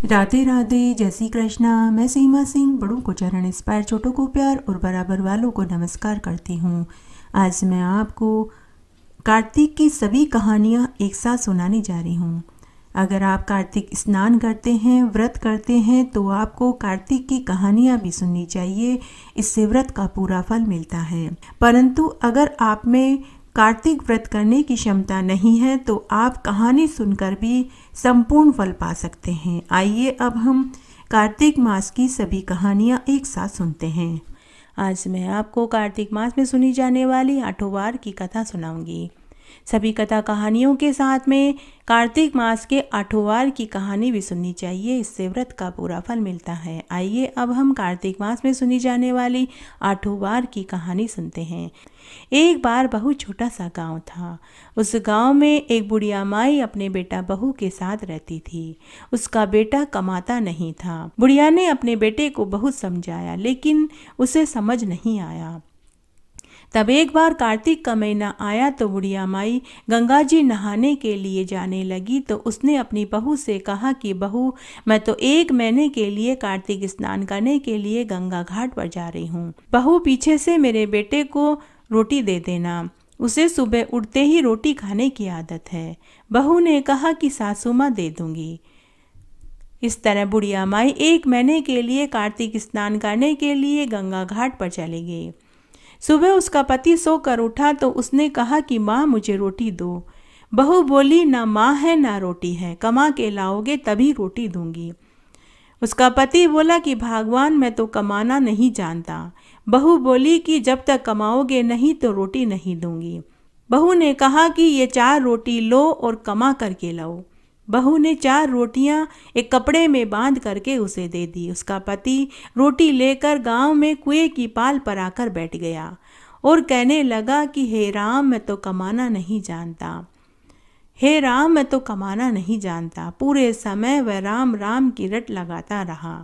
राधे राधे, जय श्री कृष्णा। मैं सीमा सिंह बड़ों को चरण स्पर्श, छोटों को प्यार और बराबर वालों को नमस्कार करती हूँ। आज मैं आपको कार्तिक की सभी कहानियाँ एक साथ सुनाने जा रही हूँ। अगर आप कार्तिक स्नान करते हैं, व्रत करते हैं, तो आपको कार्तिक की कहानियाँ भी सुननी चाहिए। इससे व्रत का पूरा फल मिलता है। परंतु अगर आप में कार्तिक व्रत करने की क्षमता नहीं है तो आप कहानी सुनकर भी संपूर्ण फल पा सकते हैं। आइए अब हम कार्तिक मास की सभी कहानियाँ एक साथ सुनते हैं। आज मैं आपको कार्तिक मास में सुनी जाने वाली आठों की कथा सुनाऊंगी। सभी कथा कहानियों के साथ में कार्तिक मास के आठों की कहानी भी सुननी चाहिए। इससे व्रत का पूरा फल मिलता है। आइए अब हम कार्तिक मास में सुनी जाने वाली आठों की कहानी सुनते हैं। एक बार बहुत छोटा सा गांव था। उस गांव में एक बुढ़िया माई अपने बेटा बहू के साथ रहती थी। उसका बेटा कमाता नहीं था। बुढ़िया ने अपने बेटे को बहुत समझाया, लेकिन उसे समझ नहीं आया। तब एक बार कार्तिक का महीना आया तो बुढ़िया माई गंगा जी नहाने के लिए जाने लगी। तो उसने अपनी बहू से कहा कि बहू, मैं तो 1 महीने के लिए कार्तिक स्नान करने के लिए गंगा घाट पर जा रही हूँ। बहू, पीछे से मेरे बेटे को रोटी दे देना। उसे सुबह उठते ही रोटी खाने की आदत है। बहू ने कहा कि सासू माँ दे दूंगी। इस तरह बुढ़िया माई 1 महीने के लिए कार्तिक स्नान करने के लिए गंगा घाट पर चली गई। सुबह उसका पति सोकर उठा तो उसने कहा कि माँ, मुझे रोटी दो। बहू बोली, ना माँ है ना रोटी है, कमा के लाओगे तभी रोटी दूंगी। उसका पति बोला कि भगवान, मैं तो कमाना नहीं जानता। बहू बोली कि जब तक कमाओगे नहीं तो रोटी नहीं दूंगी। बहू ने कहा कि ये 4 रोटी लो और कमा करके लाओ। बहू ने 4 रोटियां एक कपड़े में बांध करके उसे दे दी। उसका पति रोटी लेकर गांव में कुएं की पाल पर आकर बैठ गया और कहने लगा कि हे राम, मैं तो कमाना नहीं जानता। हे राम, मैं तो कमाना नहीं जानता। पूरे समय वह राम राम की रट लगाता रहा।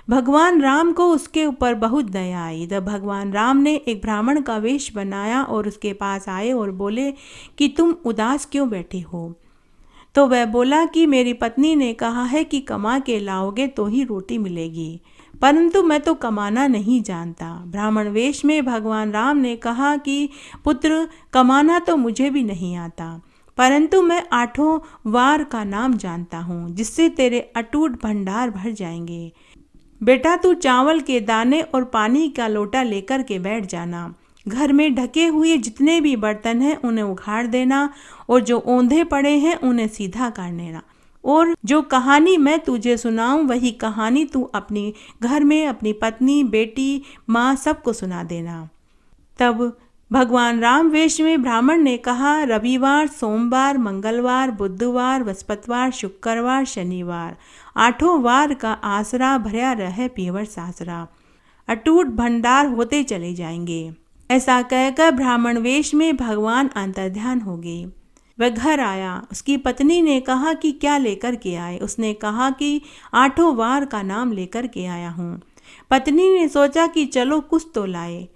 भगवान राम को उसके ऊपर बहुत दया आई। तब भगवान राम ने एक ब्राह्मण का वेश बनाया और उसके पास आए और बोले कि तुम उदास क्यों बैठे हो। तो वह बोला कि मेरी पत्नी ने कहा है कि कमा के लाओगे तो ही रोटी मिलेगी, परंतु मैं तो कमाना नहीं जानता। ब्राह्मण वेश में भगवान राम ने कहा कि पुत्र, कमाना तो मुझे भी नहीं आता, परंतु मैं 8 वार का नाम जानता हूँ, जिससे तेरे अटूट भंडार भर जाएंगे। बेटा, तू चावल के दाने और पानी का लोटा लेकर के बैठ जाना। घर में ढके हुए जितने भी बर्तन हैं उन्हें उखाड़ देना और जो औंधे पड़े हैं उन्हें सीधा कर देना। और जो कहानी मैं तुझे सुनाऊं वही कहानी तू अपनी घर में अपनी पत्नी, बेटी, माँ सबको सुना देना। तब भगवान राम वेश में ब्राह्मण ने कहा, रविवार, सोमवार, मंगलवार, बुधवार, बृहस्पतिवार, शुक्रवार, शनिवार, 8 वार का आसरा भरा रहे पीवर सासरा। अटूट भंडार होते चले जाएंगे। ऐसा कहकर ब्राह्मण वेश में भगवान अंतर्ध्यान हो गए। वह घर आया। उसकी पत्नी ने कहा कि क्या लेकर के आए। उसने कहा कि 8 वार का नाम लेकर के आया हूँ। पत्नी ने सोचा कि चलो कुछ तो लाए।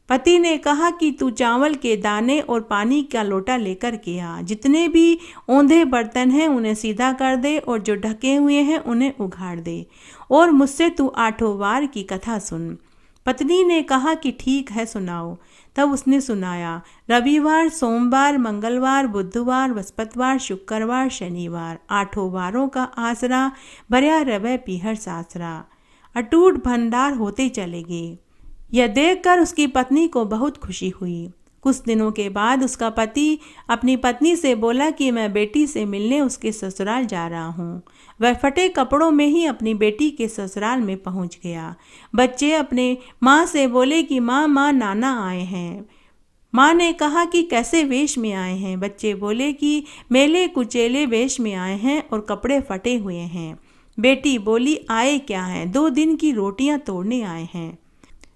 पति ने कहा कि तू चावल के दाने और पानी का लोटा लेकर के आ। जितने भी औंधे बर्तन हैं उन्हें सीधा कर दे और जो ढके हुए हैं उन्हें उघाड़ दे और मुझसे तू 8 वार की कथा सुन। पत्नी ने कहा कि ठीक है, सुनाओ। तब उसने सुनाया, रविवार, सोमवार, मंगलवार, बुधवार, बृहस्पतिवार, शुक्रवार, शनिवार, 8 वारों का आसरा भरया रवै पीहर सासरा। अटूट भंडार होते चले गए। यह देखकर उसकी पत्नी को बहुत खुशी हुई। कुछ दिनों के बाद उसका पति अपनी पत्नी से बोला कि मैं बेटी से मिलने उसके ससुराल जा रहा हूँ। वह फटे कपड़ों में ही अपनी बेटी के ससुराल में पहुँच गया। बच्चे अपने माँ से बोले कि माँ, नाना आए हैं। माँ ने कहा कि कैसे वेश में आए हैं। बच्चे बोले कि मेले कुचेले वेश में आए हैं और कपड़े फटे हुए हैं। बेटी बोली, आए क्या हैं? 2 दिन की रोटियां तोड़ने आए हैं।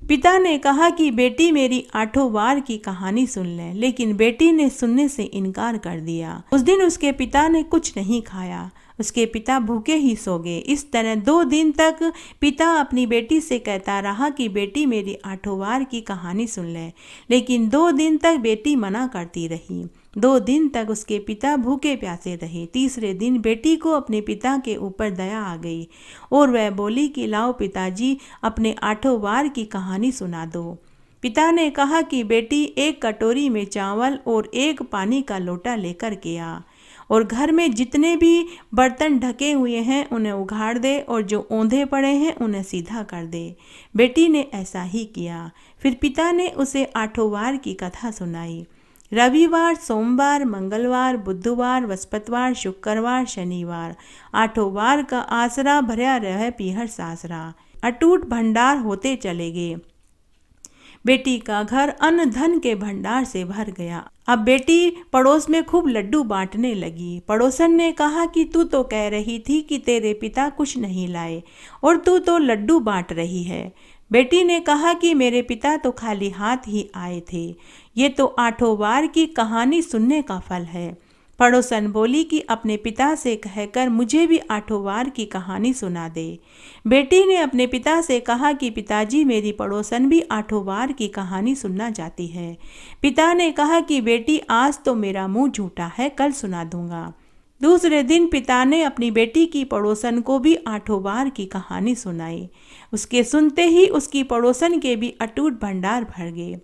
पिता ने कहा कि बेटी मेरी 8 वार की कहानी सुन ले, लेकिन बेटी ने सुनने से इनकार कर दिया। उस दिन उसके पिता ने कुछ नहीं खाया। उसके पिता भूखे ही सो गए। इस तरह 2 दिन तक पिता अपनी बेटी से कहता रहा कि बेटी मेरी 8 वार की कहानी सुन ले, लेकिन 2 दिन तक बेटी मना करती रही। 2 दिन तक उसके पिता भूखे प्यासे रहे। तीसरे दिन बेटी को अपने पिता के ऊपर दया आ गई और वह बोली कि लाओ पिताजी, अपने 8 वार की कहानी सुना दो। पिता ने कहा कि बेटी, एक कटोरी में चावल और एक पानी का लोटा लेकर के आ और घर में जितने भी बर्तन ढके हुए हैं उन्हें उघाड़ दे और जो औंधे पड़े हैं उन्हें सीधा कर दे। बेटी ने ऐसा ही किया। फिर पिता ने उसे 8 वार की कथा सुनाई। रविवार, सोमवार, मंगलवार, बुधवार, बृहस्पतिवार, शुक्रवार, शनिवार, 8 वार का आसरा भरया रह पीहर सासरा। अटूट भंडार होते चले गए। बेटी का घर अन्न धन के भंडार से भर गया। अब बेटी पड़ोस में खूब लड्डू बांटने लगी। पड़ोसन ने कहा कि तू तो कह रही थी कि तेरे पिता कुछ नहीं लाए और तू तो लड्डू बांट रही है। बेटी ने कहा कि मेरे पिता तो खाली हाथ ही आए थे। ये तो 8 वार की कहानी सुनने का फल है। पड़ोसन बोली कि अपने पिता से कहकर मुझे भी 8 वार की कहानी सुना दे। बेटी ने अपने पिता से कहा कि पिताजी, मेरी पड़ोसन भी 8 वार की कहानी सुनना चाहती है। पिता ने कहा कि बेटी, आज तो मेरा मुंह झूठा है, कल सुना दूंगा। दूसरे दिन पिता ने अपनी बेटी की पड़ोसन को भी 8 वार की कहानी सुनाई। उसके सुनते ही उसकी पड़ोसन के भी अटूट भंडार भर गए।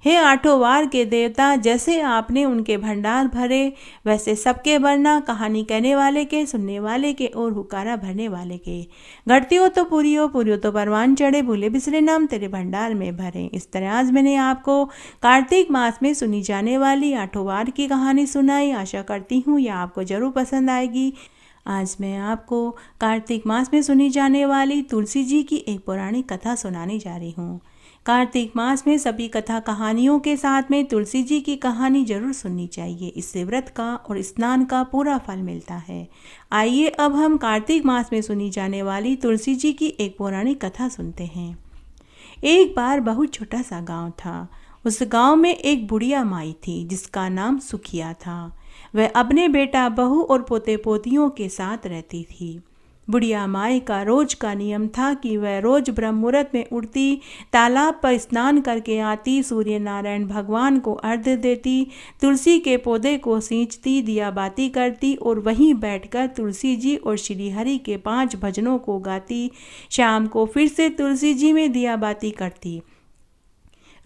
हे 8 वार के देवता, जैसे आपने उनके भंडार भरे वैसे सबके भरना, कहानी कहने वाले के, सुनने वाले के और हुकारा भरने वाले के। घटती हो तो पूरी हो तो परवान चढ़े, भूले बिसरे नाम तेरे भंडार में भरे। इस तरह आज मैंने आपको कार्तिक मास में सुनी जाने वाली 8 वार की कहानी सुनाई। आशा करती हूँ यह आपको ज़रूर पसंद आएगी। आज मैं आपको कार्तिक मास में सुनी जाने वाली तुलसी जी की एक पौराणिक कथा सुनाने जा रही हूँ। कार्तिक मास में सभी कथा कहानियों के साथ में तुलसी जी की कहानी जरूर सुननी चाहिए। इससे व्रत का और स्नान का पूरा फल मिलता है। आइए अब हम कार्तिक मास में सुनी जाने वाली तुलसी जी की एक पौराणिक कथा सुनते हैं। एक बार बहुत छोटा सा गांव था। उस गांव में एक बुढ़िया माई थी जिसका नाम सुखिया था। वह अपने बेटा, बहू और पोते पोतियों के साथ रहती थी। बुढ़िया माई का रोज का नियम था कि वह रोज ब्रह्म मुहूर्त में उठती, तालाब पर स्नान करके आती, सूर्य नारायण भगवान को अर्घ्य देती, तुलसी के पौधे को सींचती, दिया बाती करती और वहीं बैठकर तुलसी जी और श्री हरि के 5 भजनों को गाती। शाम को फिर से तुलसी जी में दिया बाती करती।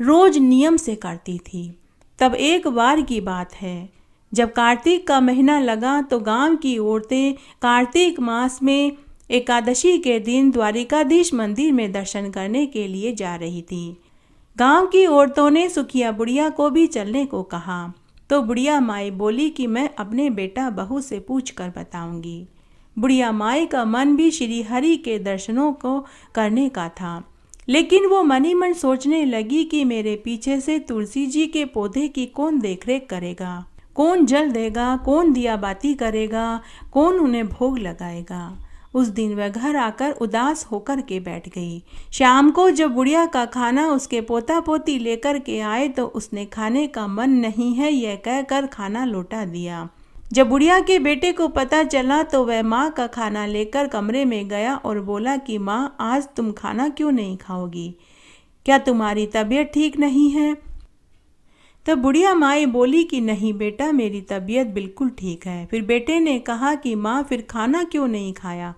रोज नियम से करती थी। तब एक बार की बात है, जब कार्तिक का महीना लगा तो गांव की औरतें कार्तिक मास में एकादशी के दिन द्वारिकाधीश मंदिर में दर्शन करने के लिए जा रही थी। गांव की औरतों ने सुखिया बुढ़िया को भी चलने को कहा तो बुढ़िया माई बोली कि मैं अपने बेटा बहू से पूछ कर बताऊंगी। बुढ़िया माई का मन भी श्री हरि के दर्शनों को करने का था, लेकिन वो मन ही मन सोचने लगी कि मेरे पीछे से तुलसी जी के पौधे की कौन देखरेख करेगा, कौन जल देगा, कौन दिया बाती करेगा, कौन उन्हें भोग लगाएगा। उस दिन वह घर आकर उदास होकर के बैठ गई। शाम को जब बुढ़िया का खाना उसके पोता पोती लेकर के आए तो उसने खाने का मन नहीं है यह कहकर खाना लौटा दिया। जब बुढ़िया के बेटे को पता चला तो वह माँ का खाना लेकर कमरे में गया और बोला कि माँ, आज तुम खाना क्यों नहीं खाओगी? क्या तुम्हारी तबीयत ठीक नहीं है? तब बुढ़िया माई बोली कि नहीं बेटा, मेरी तबीयत बिल्कुल ठीक है। फिर बेटे ने कहा कि माँ, फिर खाना क्यों नहीं खाया?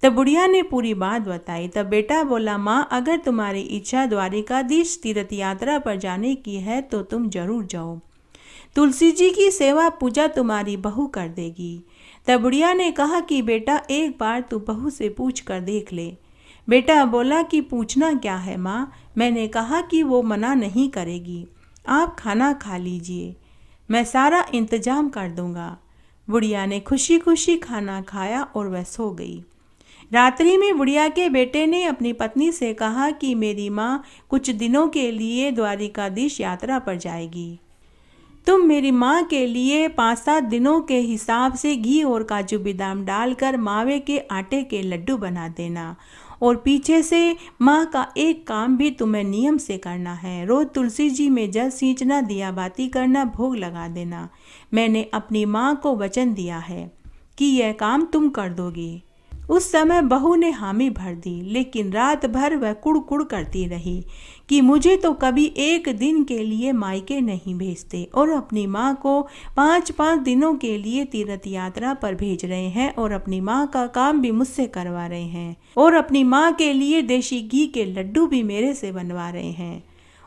तब बुढ़िया ने पूरी बात बताई। तब बेटा बोला, माँ, अगर तुम्हारी इच्छा द्वारिकाधीश तीर्थ यात्रा पर जाने की है तो तुम जरूर जाओ। तुलसी जी की सेवा पूजा तुम्हारी बहू कर देगी। तब बुढ़िया ने कहा कि बेटा, एक बार तू बहू से पूछ कर देख ले। बेटा बोला कि पूछना क्या है माँ? मैंने कहा कि वो मना नहीं करेगी। आप खाना खा लीजिए, मैं सारा इंतजाम कर दूंगा। बुढ़िया ने खुशी खुशी खाना खाया और वह सो गई। रात्रि में बुढ़िया के बेटे ने अपनी पत्नी से कहा कि मेरी माँ कुछ दिनों के लिए द्वारिकाधीश यात्रा पर जाएगी। तुम मेरी माँ के लिए 5-7 दिनों के हिसाब से घी और काजू बादाम डालकर मावे के आटे के लड्डू बना देना और पीछे से माँ का एक काम भी तुम्हें नियम से करना है। रोज तुलसी जी में जल सींचना, दिया बाती करना, भोग लगा देना। मैंने अपनी माँ को वचन दिया है कि यह काम तुम कर दोगी। उस समय बहू ने हामी भर दी, लेकिन रात भर वह कुड़ करती रही कि मुझे तो कभी एक दिन के लिए मायके नहीं भेजते और अपनी माँ को 5-5 दिनों के लिए तीर्थ यात्रा पर भेज रहे हैं और अपनी माँ का काम भी मुझसे करवा रहे हैं और अपनी माँ के लिए देशी घी के लड्डू भी मेरे से बनवा रहे हैं।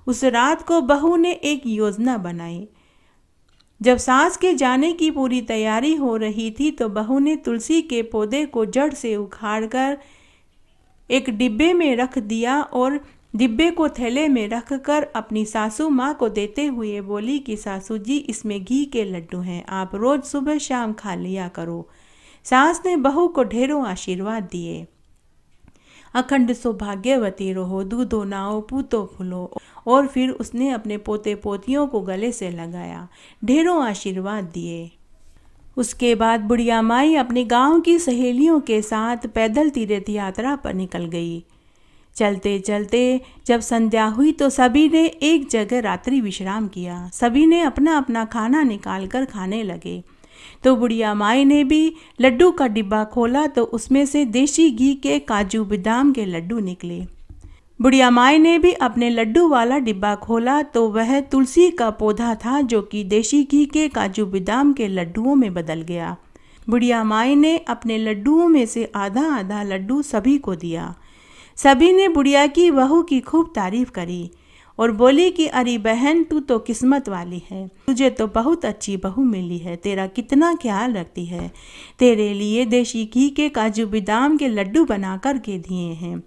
उस रात को बहू ने एक योजना बनाई। जब सास के जाने की पूरी तैयारी हो रही थी तो बहू ने तुलसी के पौधे को जड़ से उखाड़कर एक डिब्बे में रख दिया और डिब्बे को थैले में रखकर अपनी सासू माँ को देते हुए बोली कि सासू जी, इसमें घी के लड्डू हैं, आप रोज सुबह शाम खा लिया करो। सास ने बहू को ढेरों आशीर्वाद दिए। अखंड सौभाग्यवती रहो, दूधो नाओ पूतो फूलो। और फिर उसने अपने पोते पोतियों को गले से लगाया, ढेरों आशीर्वाद दिए। उसके बाद बुढ़िया माई अपने गांव की सहेलियों के साथ पैदल तीर्थ यात्रा पर निकल गई। चलते चलते जब संध्या हुई तो सभी ने एक जगह रात्रि विश्राम किया। सभी ने अपना अपना खाना निकाल कर खाने लगे। तो बुढ़िया माई ने भी लड्डू का डिब्बा खोला तो उसमें से देशी घी के काजू बादाम के लड्डू निकले। बुढ़िया माई ने भी अपने लड्डू वाला डिब्बा खोला तो वह तुलसी का पौधा था जो कि देशी घी के काजू बादाम के लड्डुओं में बदल गया। बुढ़िया माई ने अपने लड्डुओं में से आधा आधा लड्डू सभी को दिया। सभी ने बुढ़िया की बहू की खूब तारीफ करी और बोली कि अरे बहन, तू तो किस्मत वाली है, तुझे तो बहुत अच्छी बहू मिली है, तेरा कितना ख्याल रखती है, तेरे लिए देशी घी के काजू बादाम के लड्डू बना कर के दिए हैं,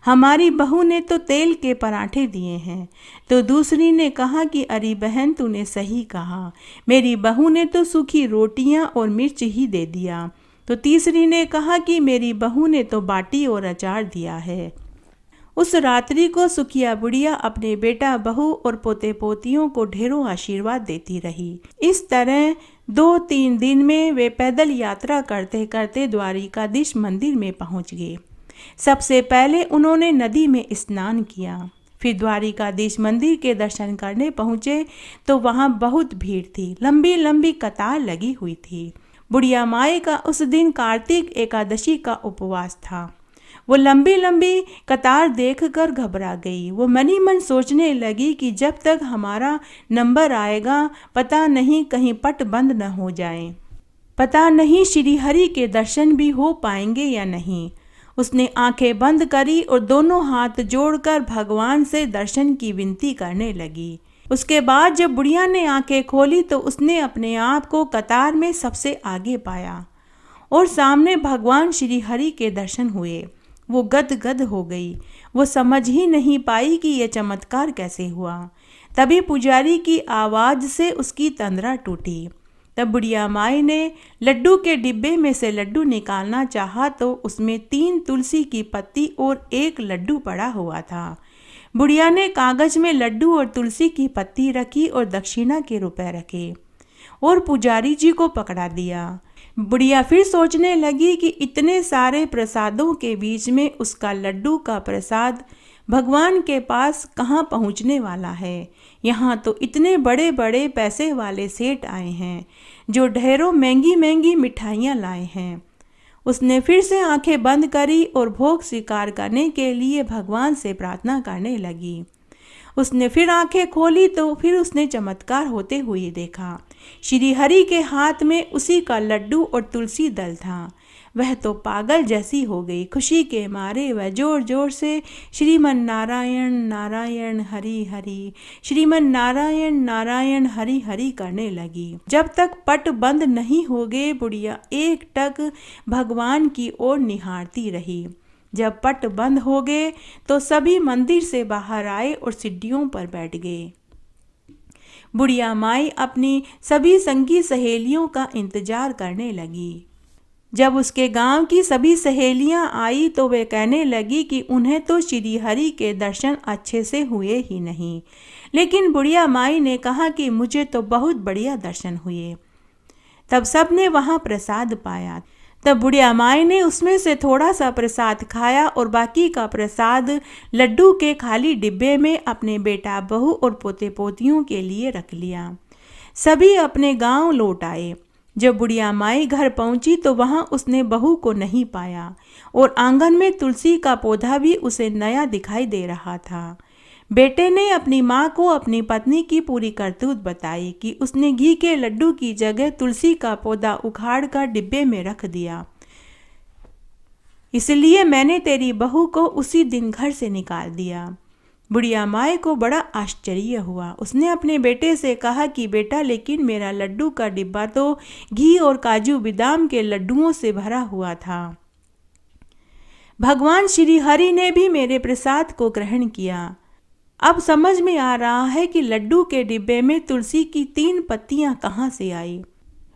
हमारी बहू ने तो तेल के पराठे दिए हैं। तो दूसरी ने कहा कि अरे बहन, तूने सही कहा, मेरी बहू ने तो सूखी रोटियां और मिर्च ही दे दिया। तो तीसरी ने कहा कि मेरी बहू ने तो बाटी और अचार दिया है। उस रात्रि को सुखिया बुढ़िया अपने बेटा बहू और पोते पोतियों को ढेरों आशीर्वाद देती रही। इस तरह 2-3 दिन में वे पैदल यात्रा करते करते द्वारिकाधीश मंदिर में पहुंच गए। सबसे पहले उन्होंने नदी में स्नान किया, फिर द्वारिकाधीश मंदिर के दर्शन करने पहुंचे तो वहां बहुत भीड़ थी, लंबी लंबी कतार लगी हुई थी। बुढ़िया माई का उस दिन कार्तिक एकादशी का उपवास था। वो लंबी लंबी कतार देखकर घबरा गई। वो मनी मन सोचने लगी कि जब तक हमारा नंबर आएगा पता नहीं कहीं पट बंद न हो जाए, पता नहीं श्री हरि के दर्शन भी हो पाएंगे या नहीं। उसने आंखें बंद करी और दोनों हाथ जोड़कर भगवान से दर्शन की विनती करने लगी। उसके बाद जब बुढ़िया ने आंखें खोली तो उसने अपने आप को कतार में सबसे आगे पाया और सामने भगवान श्री हरि के दर्शन हुए। वो गदगद हो गई। वो समझ ही नहीं पाई कि यह चमत्कार कैसे हुआ। तभी पुजारी की आवाज़ से उसकी तंद्रा टूटी। तब बुढ़िया माई ने लड्डू के डिब्बे में से लड्डू निकालना चाहा तो उसमें 3 तुलसी की पत्ती और 1 लड्डू पड़ा हुआ था। बुढ़िया ने कागज में लड्डू और तुलसी की पत्ती रखी और दक्षिणा के रुपए रखे और पुजारी जी को पकड़ा दिया। बुढ़िया फिर सोचने लगी कि इतने सारे प्रसादों के बीच में उसका लड्डू का प्रसाद भगवान के पास कहाँ पहुँचने वाला है। यहाँ तो इतने बड़े बड़े पैसे वाले सेठ आए हैं जो ढेरों महंगी महंगी मिठाइयाँ लाए हैं। उसने फिर से आंखें बंद करी और भोग स्वीकार करने के लिए भगवान से प्रार्थना करने लगी। उसने फिर आंखें खोली तो फिर उसने चमत्कार होते हुए देखा। श्री हरि के हाथ में उसी का लड्डू और तुलसी दल था। वह तो पागल जैसी हो गई। खुशी के मारे वह जोर जोर से श्रीमन नारायण नारायण हरि हरि, श्रीमन नारायण नारायण हरि हरि करने लगी। जब तक पट बंद नहीं हो गए बुढ़िया एक टक भगवान की ओर निहारती रही। जब पट बंद हो गए तो सभी मंदिर से बाहर आए और सीढ़ियों पर बैठ गए। बुढ़िया माई अपनी सभी संगी सहेलियों का इंतजार करने लगी। जब उसके गांव की सभी सहेलियां आई तो वे कहने लगी कि उन्हें तो श्री हरि के दर्शन अच्छे से हुए ही नहीं, लेकिन बुढ़िया माई ने कहा कि मुझे तो बहुत बढ़िया दर्शन हुए। तब सब ने वहाँ प्रसाद पाया। तब बुढ़िया माई ने उसमें से थोड़ा सा प्रसाद खाया और बाकी का प्रसाद लड्डू के खाली डिब्बे में अपने बेटा बहू और पोते पोतियों के लिए रख लिया। सभी अपने गांव लौट आए। जब बुढ़िया माई घर पहुंची तो वहां उसने बहू को नहीं पाया और आंगन में तुलसी का पौधा भी उसे नया दिखाई दे रहा था। बेटे ने अपनी माँ को अपनी पत्नी की पूरी करतूत बताई कि उसने घी के लड्डू की जगह तुलसी का पौधा उखाड़ कर डिब्बे में रख दिया, इसलिए मैंने तेरी बहू को उसी दिन घर से निकाल दिया। बुढ़िया माई को बड़ा आश्चर्य हुआ। उसने अपने बेटे से कहा कि बेटा, लेकिन मेरा लड्डू का डिब्बा तो घी और काजू बादाम के लड्डुओं से भरा हुआ था। भगवान श्री हरि ने भी मेरे प्रसाद को ग्रहण किया। अब समझ में आ रहा है कि लड्डू के डिब्बे में तुलसी की 3 पत्तियां कहाँ से आई।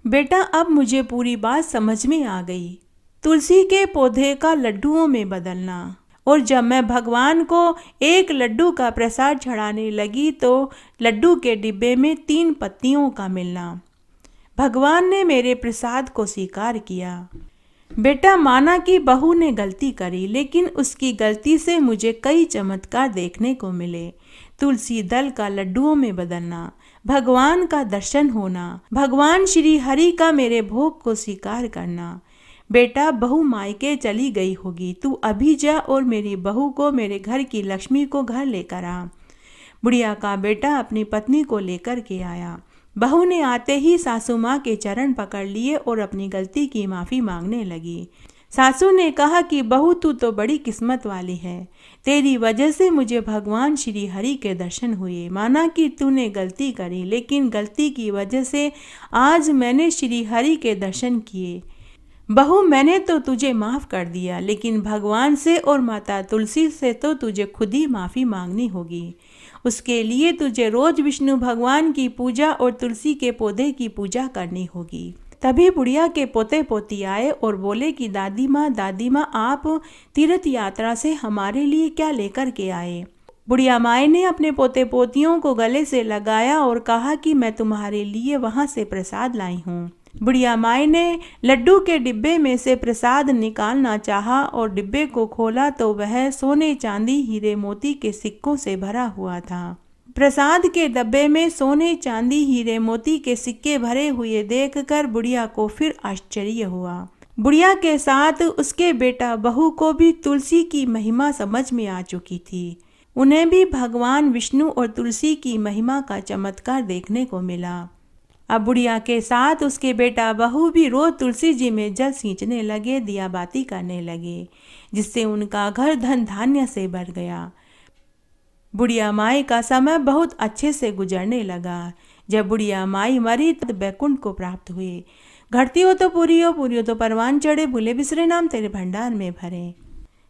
बेटा, अब मुझे पूरी बात समझ में आ गई। तुलसी के पौधे का लड्डुओं में बदलना, और जब मैं भगवान को एक लड्डू का प्रसाद चढ़ाने लगी तो लड्डू के डिब्बे में 3 पत्तियों का मिलना। भगवान ने मेरे प्रसाद को स्वीकार किया। बेटा, माना कि बहू ने गलती करी, लेकिन उसकी गलती से मुझे कई चमत्कार देखने को मिले। तुलसी दल का लड्डुओं में बदलना, भगवान का दर्शन होना, भगवान श्री हरि का मेरे भोग को स्वीकार करना। बेटा, बहू मायके चली गई होगी, तू अभी जा और मेरी बहू को, मेरे घर की लक्ष्मी को घर लेकर आ। बुढ़िया का बेटा अपनी पत्नी को लेकर के आया। बहू ने आते ही सासू माँ के चरण पकड़ लिए और अपनी गलती की माफ़ी मांगने लगी। सासू ने कहा कि बहू, तू तो बड़ी किस्मत वाली है, तेरी वजह से मुझे भगवान श्री हरि के दर्शन हुए। माना कि तूने गलती करी, लेकिन गलती की वजह से आज मैंने श्री हरि के दर्शन किए। बहू, मैंने तो तुझे माफ़ कर दिया, लेकिन भगवान से और माता तुलसी से तो तुझे खुद ही माफ़ी मांगनी होगी। उसके लिए तुझे रोज़ विष्णु भगवान की पूजा और तुलसी के पौधे की पूजा करनी होगी। तभी बुढ़िया के पोते पोती आए और बोले कि दादी माँ, आप तीर्थ यात्रा से हमारे लिए क्या लेकर के आए। बुढ़िया माई ने अपने पोते पोतियों को गले से लगाया और कहा कि मैं तुम्हारे लिए वहाँ से प्रसाद लाई हूँ। बुढ़िया माई ने लड्डू के डिब्बे में से प्रसाद निकालना चाहा और डिब्बे को खोला तो वह सोने, चांदी, हीरे मोती के सिक्कों से भरा हुआ था। प्रसाद के डब्बे में सोने, चांदी, हीरे मोती के सिक्के भरे हुए देखकर बुढ़िया को फिर आश्चर्य हुआ। बुढ़िया के साथ उसके बेटा बहू को भी तुलसी की महिमा समझ में आ चुकी थी। उन्हें भी भगवान विष्णु और तुलसी की महिमा का चमत्कार देखने को मिला। अब बुढ़िया के साथ उसके बेटा बहू भी रोज तुलसी जी में जल सींचने लगे, दिया बाती करने लगे, जिससे उनका घर धन धान्य से भर गया। बुढ़िया माई का समय बहुत अच्छे से गुजरने लगा। जब बुढ़िया माई मरी तो बैकुंठ को प्राप्त हुए। घटती हो तो पूरी हो तो परवान चढ़े, भूले बिसरे नाम तेरे भंडार में भरे।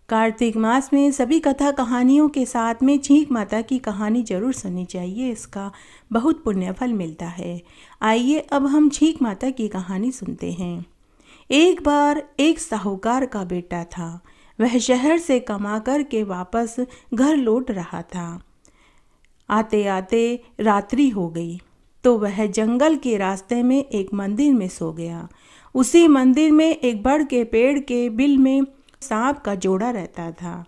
कार्तिक मास में सभी कथा कहानियों के साथ में छींक माता की कहानी जरूर सुननी चाहिए, इसका बहुत पुण्य फल मिलता है। आइए अब हम छींक माता की कहानी सुनते हैं। एक बार एक साहूकार का बेटा था। वह शहर से कमा कर के वापस घर लौट रहा था। आते आते रात्रि हो गई तो वह जंगल के रास्ते में एक मंदिर में सो गया। उसी मंदिर में एक बड़ के पेड़ के बिल में सांप का जोड़ा रहता था।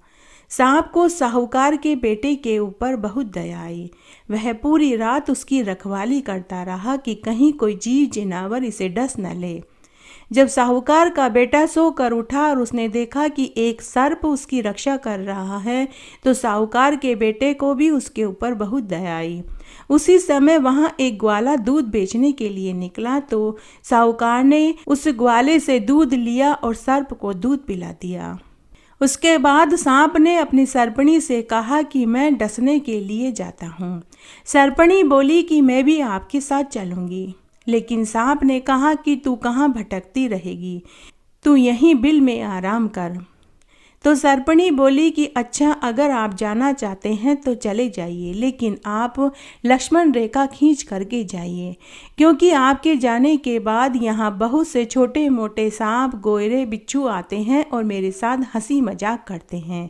सांप को साहूकार के बेटे के ऊपर बहुत दया आई। वह पूरी रात उसकी रखवाली करता रहा कि कहीं कोई जीव जानवर इसे डस न ले। जब साहूकार का बेटा सोकर उठा और उसने देखा कि एक सर्प उसकी रक्षा कर रहा है तो साहूकार के बेटे को भी उसके ऊपर बहुत दया आई। उसी समय वहां एक ग्वाला दूध बेचने के लिए निकला तो साहूकार ने उस ग्वाले से दूध लिया और सर्प को दूध पिला दिया। उसके बाद सांप ने अपनी सर्पणी से कहा कि मैं डसने के लिए जाता हूँ। सर्पणी बोली कि मैं भी आपके साथ चलूँगी, लेकिन सांप ने कहा कि तू कहाँ भटकती रहेगी, तू यहीं बिल में आराम कर। तो सर्पणी बोली कि अच्छा, अगर आप जाना चाहते हैं तो चले जाइए, लेकिन आप लक्ष्मण रेखा खींच करके जाइए, क्योंकि आपके जाने के बाद यहाँ बहुत से छोटे मोटे सांप, गोयरे, बिच्छू आते हैं और मेरे साथ हंसी मजाक करते हैं,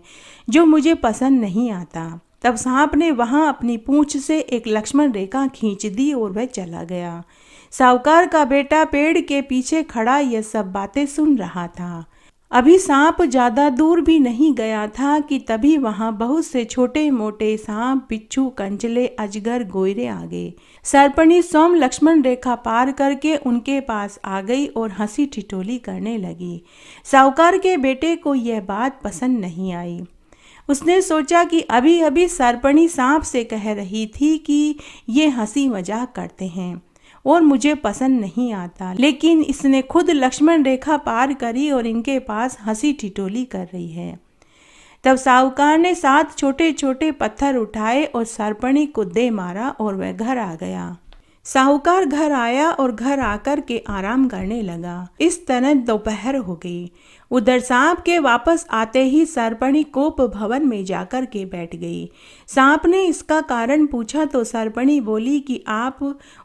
जो मुझे पसंद नहीं आता। तब सांप ने वहाँ अपनी पूंछ से एक लक्ष्मण रेखा खींच दी और वह चला गया। साहूकार का बेटा पेड़ के पीछे खड़ा यह सब बातें सुन रहा था। अभी सांप ज़्यादा दूर भी नहीं गया था कि तभी वहाँ बहुत से छोटे मोटे सांप, बिच्छू, कंचले, अजगर, गोयरे आ गए। सर्पणी स्वयं लक्ष्मण रेखा पार करके उनके पास आ गई और हंसी ठिठोली करने लगी। साहूकार के बेटे को यह बात पसंद नहीं आई। उसने सोचा कि अभी अभी सर्पणी सांप से कह रही थी कि ये हंसी मजाक करते हैं और मुझे पसंद नहीं आता, लेकिन इसने खुद लक्ष्मण रेखा पार करी और इनके पास हंसी ठिठोली कर रही है। तब साहूकार ने 7 छोटे छोटे पत्थर उठाए और सर्पणी को दे मारा और वह घर आ गया। साहूकार घर आया और घर आकर के आराम करने लगा। इस तरह दोपहर हो गई। उधर सांप के वापस आते ही सर्पणी कोप भवन में जाकर के बैठ गई। सांप ने इसका कारण पूछा तो सर्पणी बोली कि आप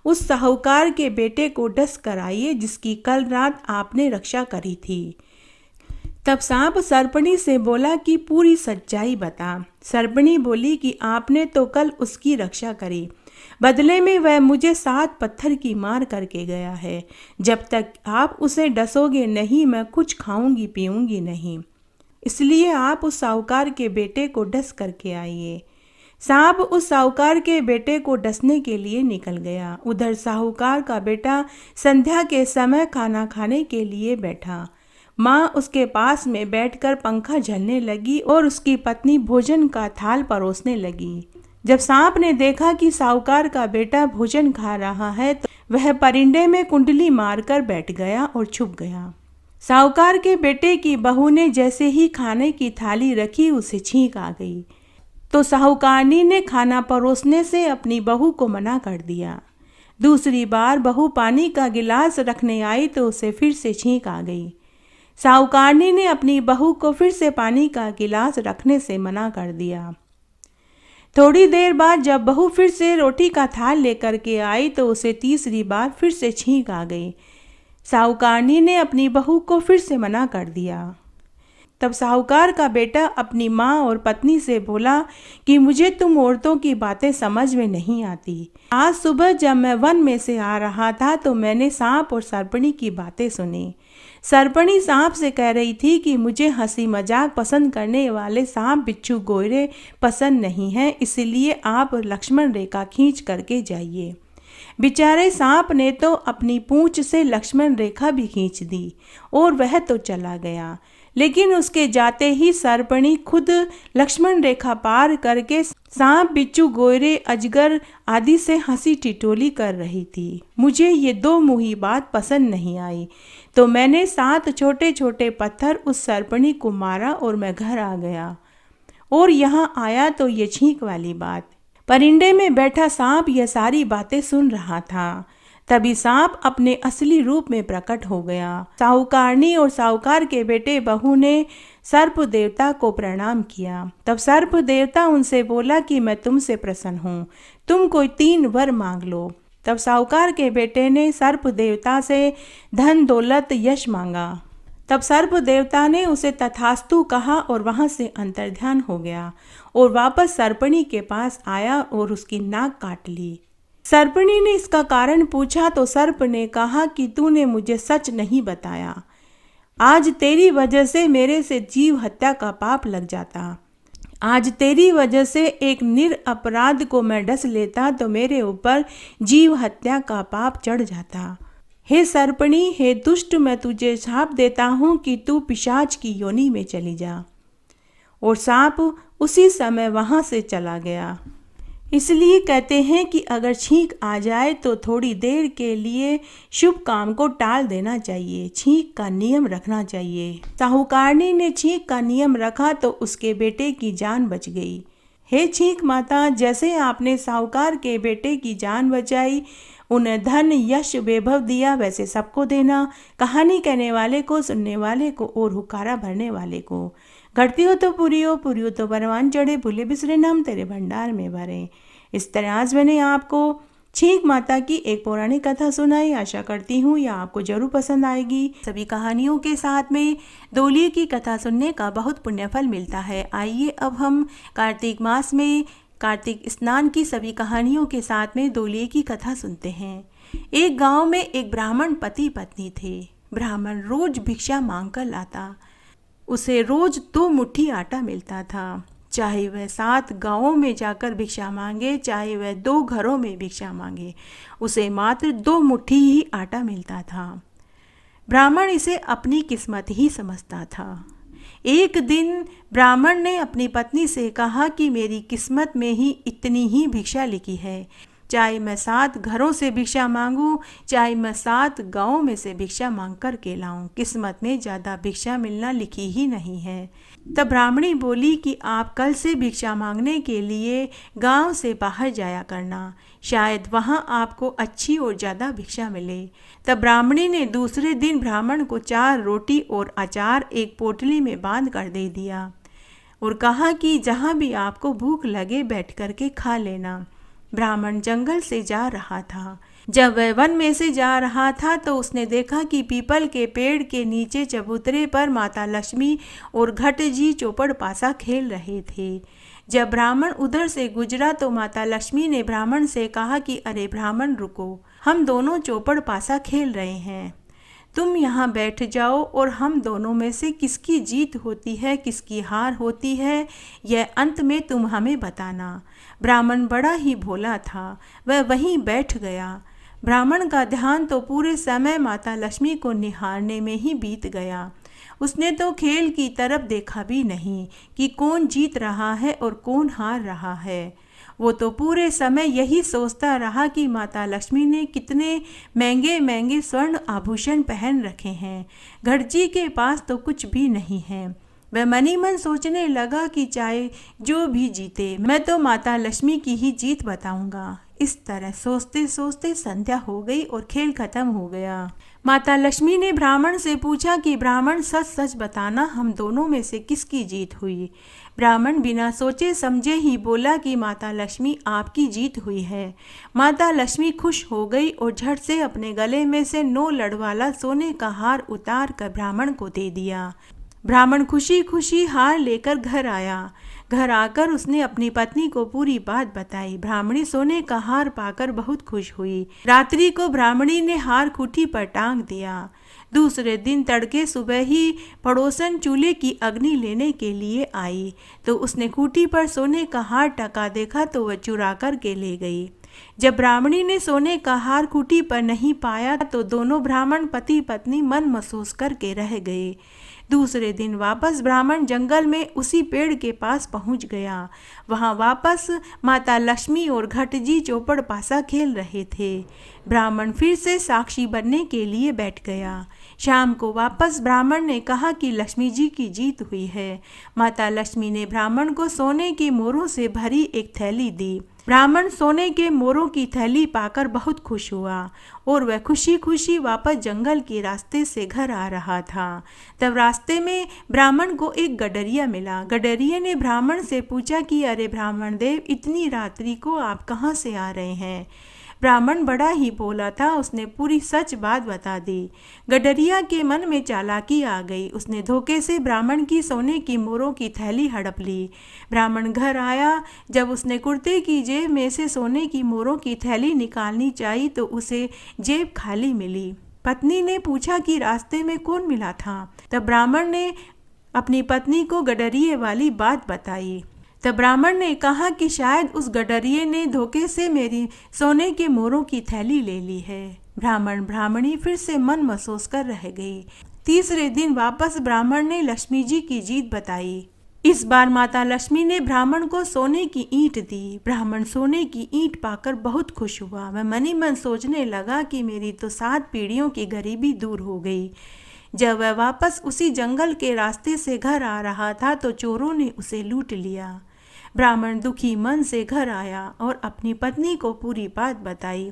उस साहूकार के बेटे को डस कर आइए जिसकी कल रात आपने रक्षा करी थी। तब सांप सर्पणी से बोला कि पूरी सच्चाई बता। सर्पणी बोली कि आपने तो कल उसकी रक्षा करी, बदले में वह मुझे 7 पत्थर की मार करके गया है। जब तक आप उसे डसोगे नहीं मैं कुछ खाऊंगी पीऊंगी नहीं, इसलिए आप उस साहूकार के बेटे को डस करके आइए। सांप उस साहूकार के बेटे को डसने के लिए निकल गया। उधर साहूकार का बेटा संध्या के समय खाना खाने के लिए बैठा। माँ उसके पास में बैठकर पंखा झलने लगी और उसकी पत्नी भोजन का थाल परोसने लगी। जब सांप ने देखा कि साहूकार का बेटा भोजन खा रहा है तो वह परिंदे में कुंडली मारकर बैठ गया और छुप गया। साहूकार के बेटे की बहू ने जैसे ही खाने की थाली रखी उसे छींक आ गई, तो साहूकारनी ने खाना परोसने से अपनी बहू को मना कर दिया। दूसरी बार बहू पानी का गिलास रखने आई तो उसे फिर से छींक आ गई। साहूकारनी ने अपनी बहू को फिर से पानी का गिलास रखने से मना कर दिया। थोड़ी देर बाद जब बहू फिर से रोटी का थाल लेकर के आई तो उसे तीसरी बार फिर से छींक आ गई। साहूकारनी ने अपनी बहू को फिर से मना कर दिया। तब साहूकार का बेटा अपनी माँ और पत्नी से बोला कि मुझे तुम औरतों की बातें समझ में नहीं आती। आज सुबह जब मैं वन में से आ रहा था तो मैंने सांप और सर्पणी की बातें सुनी। सर्पणी सांप से कह रही थी कि मुझे हंसी मजाक पसंद करने वाले सांप, बिच्छू, गोयरे पसंद नहीं हैं, इसलिए आप लक्ष्मण रेखा खींच करके जाइए। बेचारे सांप ने तो अपनी पूंछ से लक्ष्मण रेखा भी खींच दी और वह तो चला गया, लेकिन उसके जाते ही सर्पणी खुद लक्ष्मण रेखा पार करके सांप, बिच्छू, गोयरे, अजगर आदि से हंसी ठिठोली कर रही थी। मुझे ये 2 मुही बात पसंद नहीं आई, तो मैंने 7 छोटे छोटे पत्थर उस सर्पणी को मारा और मैं घर आ गया। और यहाँ आया तो ये छींक वाली बात। परिंदे में बैठा सांप यह सारी बातें सुन रहा था। तभी सांप अपने असली रूप में प्रकट हो गया। साहूकारनी और साहूकार के बेटे बहू ने सर्प देवता को प्रणाम किया। तब सर्प देवता उनसे बोला कि मैं तुमसे प्रसन्न हूँ, तुम कोई 3 वर मांग लो। तब साहूकार के बेटे ने सर्प देवता से धन, दौलत, यश मांगा। तब सर्प देवता ने उसे तथास्तु कहा और वहां से अंतर्ध्यान हो गया और वापस सर्पणी के पास आया और उसकी नाक काट ली। सर्पणी ने इसका कारण पूछा तो सर्प ने कहा कि तूने मुझे सच नहीं बताया। आज तेरी वजह से मेरे से जीव हत्या का पाप लग जाता। आज तेरी वजह से एक निरपराध को मैं डस लेता तो मेरे ऊपर जीव हत्या का पाप चढ़ जाता। हे सर्पणी, हे दुष्ट, मैं तुझे शाप देता हूँ कि तू पिशाच की योनि में चली जा। और सांप उसी समय वहाँ से चला गया। इसलिए कहते हैं कि अगर छींक आ जाए तो थोड़ी देर के लिए शुभ काम को टाल देना चाहिए, छींक का नियम रखना चाहिए। साहूकारनी ने छींक का नियम रखा तो उसके बेटे की जान बच गई। हे छींक माता, जैसे आपने साहूकार के बेटे की जान बचाई, उन्हें धन, यश, वैभव दिया, वैसे सबको देना। कहानी कहने वाले को, सुनने वाले को और हुकारा भरने वाले को। घटती हो तो पूरी हो, पूरी हो तो परवान चढ़े, भूले बिसरे नाम तेरे भंडार में भरे। इस तरह आज मैंने आपको छींक माता की एक पौराणिक कथा सुनाई। आशा करती हूँ यह आपको जरूर पसंद आएगी। सभी कहानियों के साथ में दोलिये की कथा सुनने का बहुत पुण्यफल मिलता है। आइए अब हम कार्तिक मास में कार्तिक स्नान की सभी कहानियों के साथ में दोलिये की कथा सुनते हैं। एक गांव में एक ब्राह्मण पति पत्नी थे। ब्राह्मण रोज भिक्षा मांग कर लाता। उसे रोज 2 मुट्ठी आटा मिलता था। चाहे वह 7 गांवों में जाकर भिक्षा मांगे, चाहे वह 2 घरों में भिक्षा मांगे, उसे मात्र 2 मुट्ठी ही आटा मिलता था। ब्राह्मण इसे अपनी किस्मत ही समझता था। एक दिन ब्राह्मण ने अपनी पत्नी से कहा कि मेरी किस्मत में ही इतनी ही भिक्षा लिखी है, चाहे मैं 7 घरों से भिक्षा मांगूं, चाहे मैं 7 गांवों में से भिक्षा मांग कर के लाऊं, किस्मत में ज़्यादा भिक्षा मिलना लिखी ही नहीं है। तब ब्राह्मणी बोली कि आप कल से भिक्षा मांगने के लिए गांव से बाहर जाया करना, शायद वहां आपको अच्छी और ज़्यादा भिक्षा मिले। तब ब्राह्मणी ने दूसरे दिन ब्राह्मण को 4 रोटी और अचार एक पोटली में बांध कर दे दिया और कहा कि जहाँ भी आपको भूख लगे बैठ कर के खा लेना। ब्राह्मण जंगल से जा रहा था। जब वह वन में से जा रहा था तो उसने देखा कि पीपल के पेड़ के नीचे चबूतरे पर माता लक्ष्मी और घट जी चौपड़ पासा खेल रहे थे। जब ब्राह्मण उधर से गुजरा तो माता लक्ष्मी ने ब्राह्मण से कहा कि अरे ब्राह्मण रुको, हम दोनों चौपड़ पासा खेल रहे हैं, तुम यहाँ बैठ जाओ और हम दोनों में से किसकी जीत होती है, किसकी हार होती है, यह अंत में तुम हमें बताना। ब्राह्मण बड़ा ही भोला था, वह वहीं बैठ गया। ब्राह्मण का ध्यान तो पूरे समय माता लक्ष्मी को निहारने में ही बीत गया। उसने तो खेल की तरफ देखा भी नहीं कि कौन जीत रहा है और कौन हार रहा है। वो तो पूरे समय यही सोचता रहा कि माता लक्ष्मी ने कितने महंगे महंगे स्वर्ण आभूषण पहन रखे हैं, घटजी के पास तो कुछ भी नहीं है। वह मनी मन सोचने लगा कि चाहे जो भी जीते, मैं तो माता लक्ष्मी की ही जीत बताऊंगा। इस तरह सोचते सोचते संध्या हो गई और खेल खत्म हो गया। माता लक्ष्मी ने ब्राह्मण से पूछा कि ब्राह्मण सच सच बताना, हम दोनों में से किसकी जीत हुई। ब्राह्मण बिना सोचे समझे ही बोला कि माता लक्ष्मी आपकी जीत हुई है। माता लक्ष्मी खुश हो गई और झट से अपने गले में से 9 लड़ वाला सोने का हार उतार कर ब्राह्मण को दे दिया। ब्राह्मण खुशी खुशी हार लेकर घर आया। घर आकर उसने अपनी पत्नी को पूरी बात बताई। ब्राह्मणी सोने का हार पाकर बहुत खुश हुई। रात्रि को ब्राह्मणी ने हार खूंटी पर टांग दिया। दूसरे दिन तड़के सुबह ही पड़ोसन चूल्हे की अग्नि लेने के लिए आई तो उसने खूंटी पर सोने का हार टका देखा तो वह चुरा कर के ले गई। जब ब्राह्मणी ने सोने का हार खूंटी पर नहीं पाया तो दोनों ब्राह्मण पति पत्नी मन महसूस करके रह गए। दूसरे दिन वापस ब्राह्मण जंगल में उसी पेड़ के पास पहुंच गया। वहां वापस माता लक्ष्मी और घट जी चौपड़ पासा खेल रहे थे। ब्राह्मण फिर से साक्षी बनने के लिए बैठ गया। शाम को वापस ब्राह्मण ने कहा कि लक्ष्मी जी की जीत हुई है। माता लक्ष्मी ने ब्राह्मण को सोने के मोरों से भरी एक थैली दी। ब्राह्मण सोने के मोरों की थैली पाकर बहुत खुश हुआ और वह खुशी खुशी वापस जंगल के रास्ते से घर आ रहा था। तब रास्ते में ब्राह्मण को एक गडरिया मिला। गडरिये ने ब्राह्मण से पूछा कि अरे ब्राह्मण देव, इतनी रात्रि को आप कहाँ से आ रहे हैं। ब्राह्मण बड़ा ही भोला था, उसने पूरी सच बात बता दी। गडरिया के मन में चालाकी आ गई। उसने धोखे से ब्राह्मण की सोने की मोरों की थैली हड़प ली। ब्राह्मण घर आया। जब उसने कुर्ते की जेब में से सोने की मोरों की थैली निकालनी चाहिए तो उसे जेब खाली मिली। पत्नी ने पूछा कि रास्ते में कौन मिला था। तब ब्राह्मण ने अपनी पत्नी को गडरिये वाली बात बताई। तब ब्राह्मण ने कहा कि शायद उस गडरिये ने धोखे से मेरी सोने के मोरों की थैली ले ली है। ब्राह्मण ब्राह्मणी फिर से मन महसूस कर रह गई। तीसरे दिन वापस ब्राह्मण ने लक्ष्मी जी की जीत बताई। इस बार माता लक्ष्मी ने ब्राह्मण को सोने की ईंट दी। ब्राह्मण सोने की ईंट पाकर बहुत खुश हुआ। वह मनी मन सोचने लगा कि मेरी तो 7 पीढ़ियों की गरीबी दूर हो गई। जब वह वापस उसी जंगल के रास्ते से घर आ रहा था तो चोरों ने उसे लूट लिया। ब्राह्मण दुखी मन से घर आया और अपनी पत्नी को पूरी बात बताई।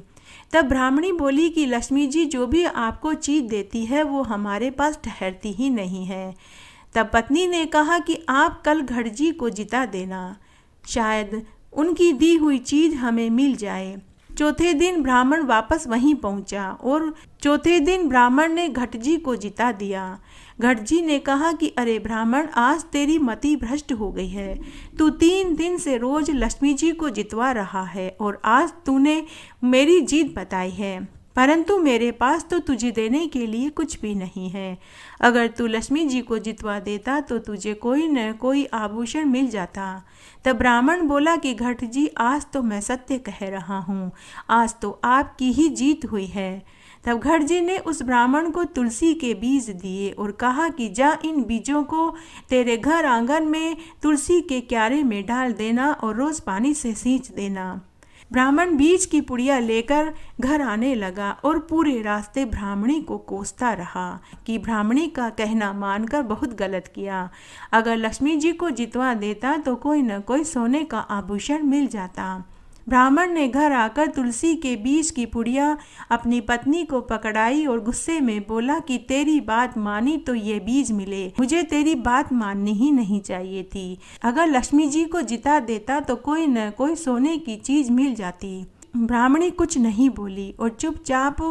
तब ब्राह्मणी बोली कि लक्ष्मी जी जो भी आपको चीज देती है वो हमारे पास ठहरती ही नहीं है। तब पत्नी ने कहा कि आप कल घट जी को जिता देना, शायद उनकी दी हुई चीज हमें मिल जाए। चौथे दिन ब्राह्मण वापस वहीं पहुंचा और चौथे दिन ब्राह्मण ने घट जी को जिता दिया। घट जी ने कहा कि अरे ब्राह्मण, आज तेरी मति भ्रष्ट हो गई है। तू 3 दिन से रोज लक्ष्मी जी को जितवा रहा है और आज तूने मेरी जीत बताई है। परंतु मेरे पास तो तुझे देने के लिए कुछ भी नहीं है। अगर तू लक्ष्मी जी को जितवा देता तो तुझे कोई न कोई आभूषण मिल जाता। तब ब्राह्मण बोला कि घट जी, आज तो मैं सत्य कह रहा हूँ, आज तो आपकी ही जीत हुई है। तब घट जी ने उस ब्राह्मण को तुलसी के बीज दिए और कहा कि जा, इन बीजों को तेरे घर आंगन में तुलसी के क्यारे में डाल देना और रोज पानी से सींच देना। ब्राह्मण बीज की पुड़िया लेकर घर आने लगा और पूरे रास्ते ब्राह्मणी को कोसता रहा कि ब्राह्मणी का कहना मानकर बहुत गलत किया। अगर लक्ष्मी जी को जितवा देता तो कोई न कोई सोने का आभूषण मिल जाता। ब्राह्मण ने घर आकर तुलसी के बीज की पुड़िया अपनी पत्नी को पकड़ाई और गुस्से में बोला कि तेरी बात मानी तो ये बीज मिले, मुझे तेरी बात माननी ही नहीं चाहिए थी। अगर लक्ष्मी जी को जिता देता तो कोई न कोई सोने की चीज मिल जाती। ब्राह्मणी कुछ नहीं बोली और चुपचाप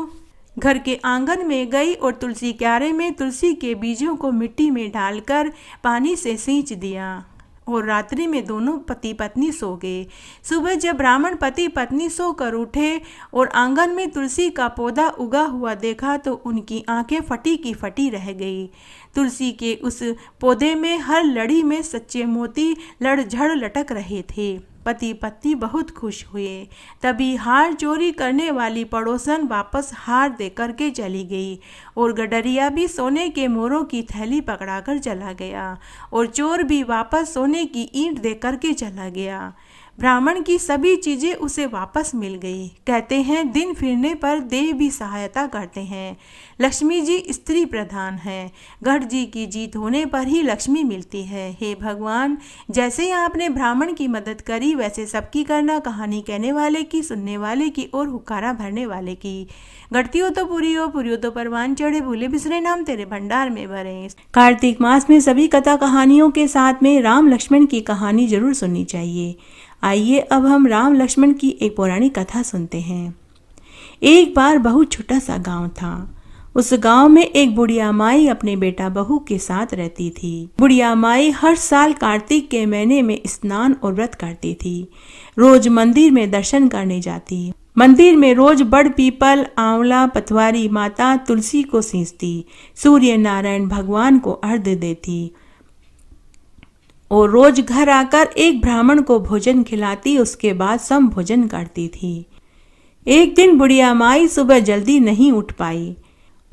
घर के आंगन में गई और तुलसी क्यारे में तुलसी के बीजों को मिट्टी में डालकर पानी से सींच दिया और रात्रि में दोनों पति पत्नी सो गए। सुबह जब ब्राह्मण पति पत्नी सोकर उठे और आंगन में तुलसी का पौधा उगा हुआ देखा तो उनकी आंखें फटी की फटी रह गई। तुलसी के उस पौधे में हर लड़ी में सच्चे मोती लड़झड़ लटक रहे थे। पति पत्नी बहुत खुश हुए। तभी हार चोरी करने वाली पड़ोसन वापस हार दे करके चली गई और गडरिया भी सोने के मोरों की थैली पकड़ाकर चला गया और चोर भी वापस सोने की ईंट दे करके चला गया। ब्राह्मण की सभी चीजें उसे वापस मिल गई। कहते हैं दिन फिरने पर देव भी सहायता करते हैं। लक्ष्मी जी स्त्री प्रधान है। घट जी की जीत होने पर ही लक्ष्मी मिलती है। हे भगवान, जैसे आपने ब्राह्मण की मदद करी वैसे सबकी करना, कहानी कहने वाले की, सुनने वाले की और हुक्कारा भरने वाले की। घटती हो तो पूरी हो, पूरी हो तो परवान चढ़े, भूले बिसरे नाम तेरे भंडार में भरे। कार्तिक मास में सभी कथा कहानियों के साथ में राम लक्ष्मण की कहानी जरूर सुननी चाहिए। आइए अब हम राम लक्ष्मण की एक पौराणिक कथा सुनते हैं। एक बार बहुत छोटा सा गांव था। उस गांव में एक बुढ़िया माई अपने बेटा बहू के साथ रहती थी। बुढ़िया माई हर साल कार्तिक के महीने में स्नान और व्रत करती थी। रोज मंदिर में दर्शन करने जाती। मंदिर में रोज बड़ पीपल, आंवला, पथवारी माता तुलसी को सींचती। सूर्य नारायण भगवान को अर्घ्य देती और रोज घर आकर एक ब्राह्मण को भोजन खिलाती। उसके बाद सम भोजन करती थी। एक दिन बुढ़िया माई सुबह जल्दी नहीं उठ पाई।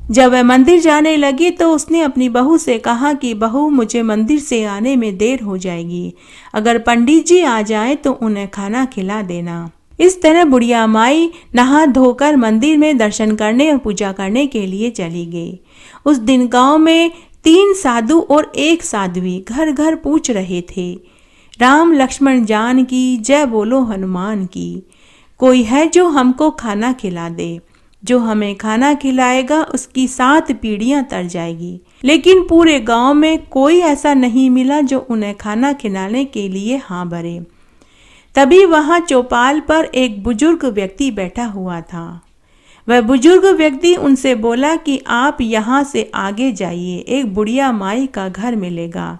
जब वह मंदिर जाने लगी तो उसने अपनी बहू से कहा कि बहू, मुझे मंदिर से आने में देर हो जाएगी, अगर पंडित जी आ जाएं तो उन्हें खाना खिला देना। इस तरह बुढ़िया माई नहा धोकर मंदिर में दर्शन करने और पूजा करने के लिए चली गई। उस दिन गांव में 3 साधु और 1 साध्वी घर घर पूछ रहे थे, राम लक्ष्मण जान की, जय बोलो हनुमान की। कोई है जो हमको खाना खिला दे। जो हमें खाना खिलाएगा उसकी 7 पीढ़ियां तर जाएगी। लेकिन पूरे गांव में कोई ऐसा नहीं मिला जो उन्हें खाना खिलाने के लिए हाँ भरे। तभी वहां चौपाल पर एक बुजुर्ग व्यक्ति बैठा हुआ था। वह बुजुर्ग व्यक्ति उनसे बोला कि आप यहाँ से आगे जाइए, एक बुढ़िया माई का घर मिलेगा।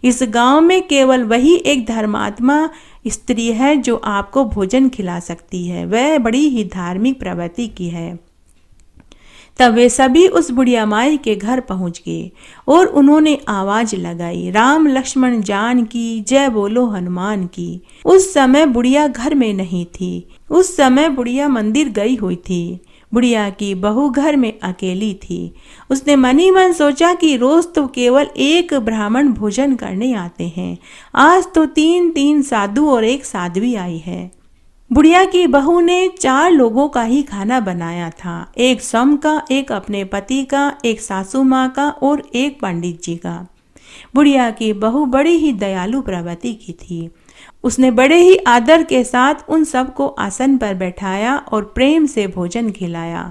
इस गांव में केवल वही एक धर्मात्मा स्त्री है जो आपको भोजन खिला सकती है। वह बड़ी ही धार्मिक प्रवृत्ति की है। तब वे सभी उस बुढ़िया माई के घर पहुंच गए और उन्होंने आवाज लगाई, राम लक्ष्मण जान की, जय बोलो हनुमान की। उस समय बुढ़िया घर में नहीं थी। उस समय बुढ़िया मंदिर गई हुई थी। बुढ़िया की बहू घर में अकेली थी। उसने मन ही मन सोचा कि रोज तो केवल एक ब्राह्मण भोजन करने आते हैं, आज तो 3 साधु और 1 साध्वी आई है। बुढ़िया की बहू ने 4 लोगों का ही खाना बनाया था, एक सम का, एक अपने पति का, एक सासू माँ का और एक पंडित जी का। बुढ़िया की बहू बड़ी ही दयालु प्रवृत्ति की थी। उसने बड़े ही आदर के साथ उन सबको आसन पर बैठाया और प्रेम से भोजन खिलाया।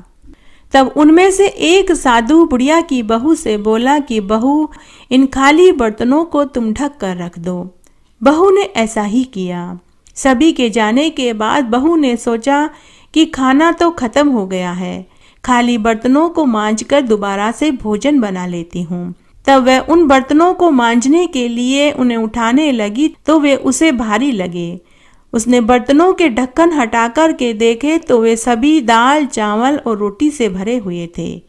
तब उनमें से एक साधु बुढ़िया की बहू से बोला कि बहू, इन खाली बर्तनों को तुम ढक कर रख दो। बहू ने ऐसा ही किया। सभी के जाने के बाद बहू ने सोचा कि खाना तो खत्म हो गया है, खाली बर्तनों को मांजकर दोबारा से भोजन बना लेती हूँ। तब वह उन बर्तनों को मांजने के लिए उन्हें उठाने लगी तो वे उसे भारी लगे। उसने बर्तनों के ढक्कन हटाकर के देखे तो वे सभी दाल, चावल और रोटी से भरे हुए थे।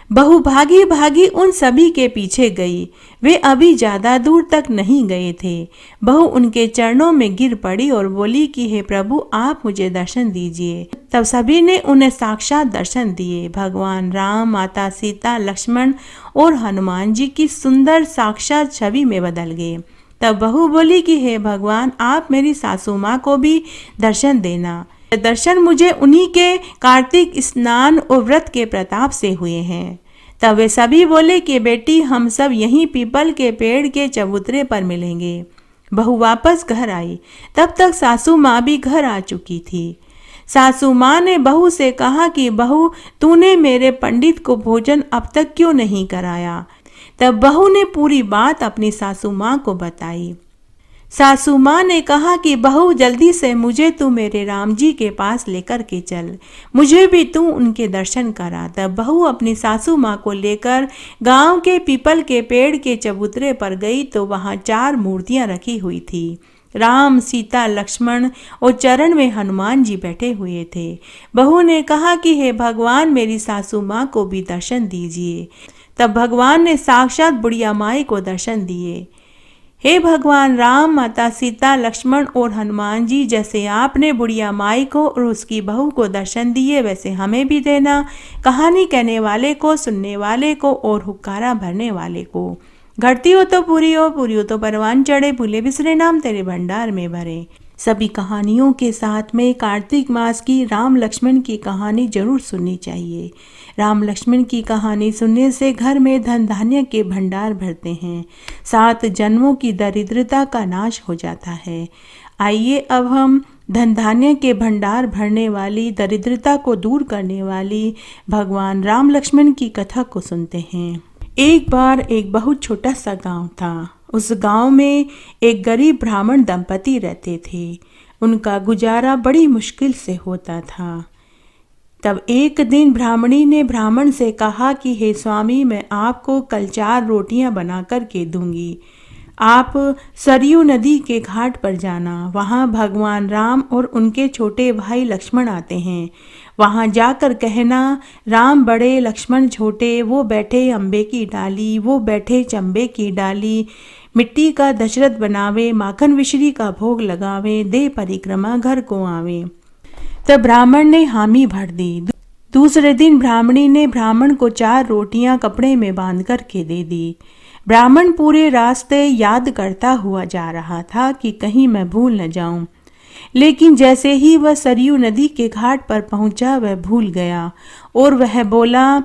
बहू भागी भागी उन सभी के पीछे गई। वे अभी ज्यादा दूर तक नहीं गए थे। बहू उनके चरणों में गिर पड़ी और बोली कि हे प्रभु, आप मुझे दर्शन दीजिए। तब सभी ने उन्हें साक्षात दर्शन दिए। भगवान राम, माता सीता, लक्ष्मण और हनुमान जी की सुंदर साक्षात छवि में बदल गए। तब बहू बोली कि हे भगवान, आप मेरी सासू माँ को भी दर्शन देना। दर्शन मुझे उन्हीं के कार्तिक स्नान और व्रत के प्रताप से हुए हैं। तब वे सभी बोले कि बेटी, हम सब यहीं पीपल के पेड़ के चबूतरे पर मिलेंगे। बहू वापस घर आई। तब तक सासू माँ भी घर आ चुकी थी। सासू माँ ने बहू से कहा कि बहू, तूने मेरे पंडित को भोजन अब तक क्यों नहीं कराया। तब बहू ने पूरी बात अपनी सासू माँ को बताई। सासू माँ ने कहा कि बहू, जल्दी से मुझे तू मेरे राम जी के पास लेकर के चल, मुझे भी तू उनके दर्शन करा। तब बहू अपनी सासू माँ को लेकर गांव के पीपल के पेड़ के चबूतरे पर गई तो वहाँ 4 मूर्तियाँ रखी हुई थी। राम, सीता, लक्ष्मण और चरण में हनुमान जी बैठे हुए थे। बहू ने कहा कि हे भगवान, मेरी सासू माँ को भी दर्शन दीजिए। तब भगवान ने साक्षात बुढ़िया माई को दर्शन दिए। हे भगवान राम, माता सीता, लक्ष्मण और हनुमान जी, जैसे आपने बुढ़िया माई को और उसकी बहू को दर्शन दिए, वैसे हमें भी देना। कहानी कहने वाले को, सुनने वाले को और हुक्कारा भरने वाले को। घटती हो तो पूरी हो, पूरी हो तो परवान चढ़े, भूले बिसरे नाम तेरे भंडार में भरे। सभी कहानियों के साथ में कार्तिक मास की राम लक्ष्मण की कहानी जरूर सुननी चाहिए। राम लक्ष्मण की कहानी सुनने से घर में धन धान्य के भंडार भरते हैं, 7 जन्मों की दरिद्रता का नाश हो जाता है। आइए अब हम धन धान्य के भंडार भरने वाली, दरिद्रता को दूर करने वाली भगवान राम लक्ष्मण की कथा को सुनते हैं। एक बार एक बहुत छोटा सा गांव था। उस गांव में एक गरीब ब्राह्मण दंपति रहते थे। उनका गुजारा बड़ी मुश्किल से होता था। तब एक दिन ब्राह्मणी ने ब्राह्मण से कहा कि हे स्वामी, मैं आपको कल 4 रोटियां बना कर के दूंगी। आप सरयू नदी के घाट पर जाना, वहाँ भगवान राम और उनके छोटे भाई लक्ष्मण आते हैं। वहाँ जाकर कहना, राम बड़े, लक्ष्मण छोटे, वो बैठे अम्बे की डाली, वो बैठे चंबे की डाली। मिट्टी का दशरथ बनावे, माखन मिश्री का भोग लगावे, दे परिक्रमा घर को आवे। तब ब्राह्मण ने हामी भर दी। दूसरे दिन ब्राह्मणी ने ब्राह्मण को 4 रोटियां कपड़े में बांध कर के दे दी। ब्राह्मण पूरे रास्ते याद करता हुआ जा रहा था कि कहीं मैं भूल न जाऊं। लेकिन जैसे ही वह सरयू नदी के घाट पर पहुंचा, वह भूल गया और वह बोला,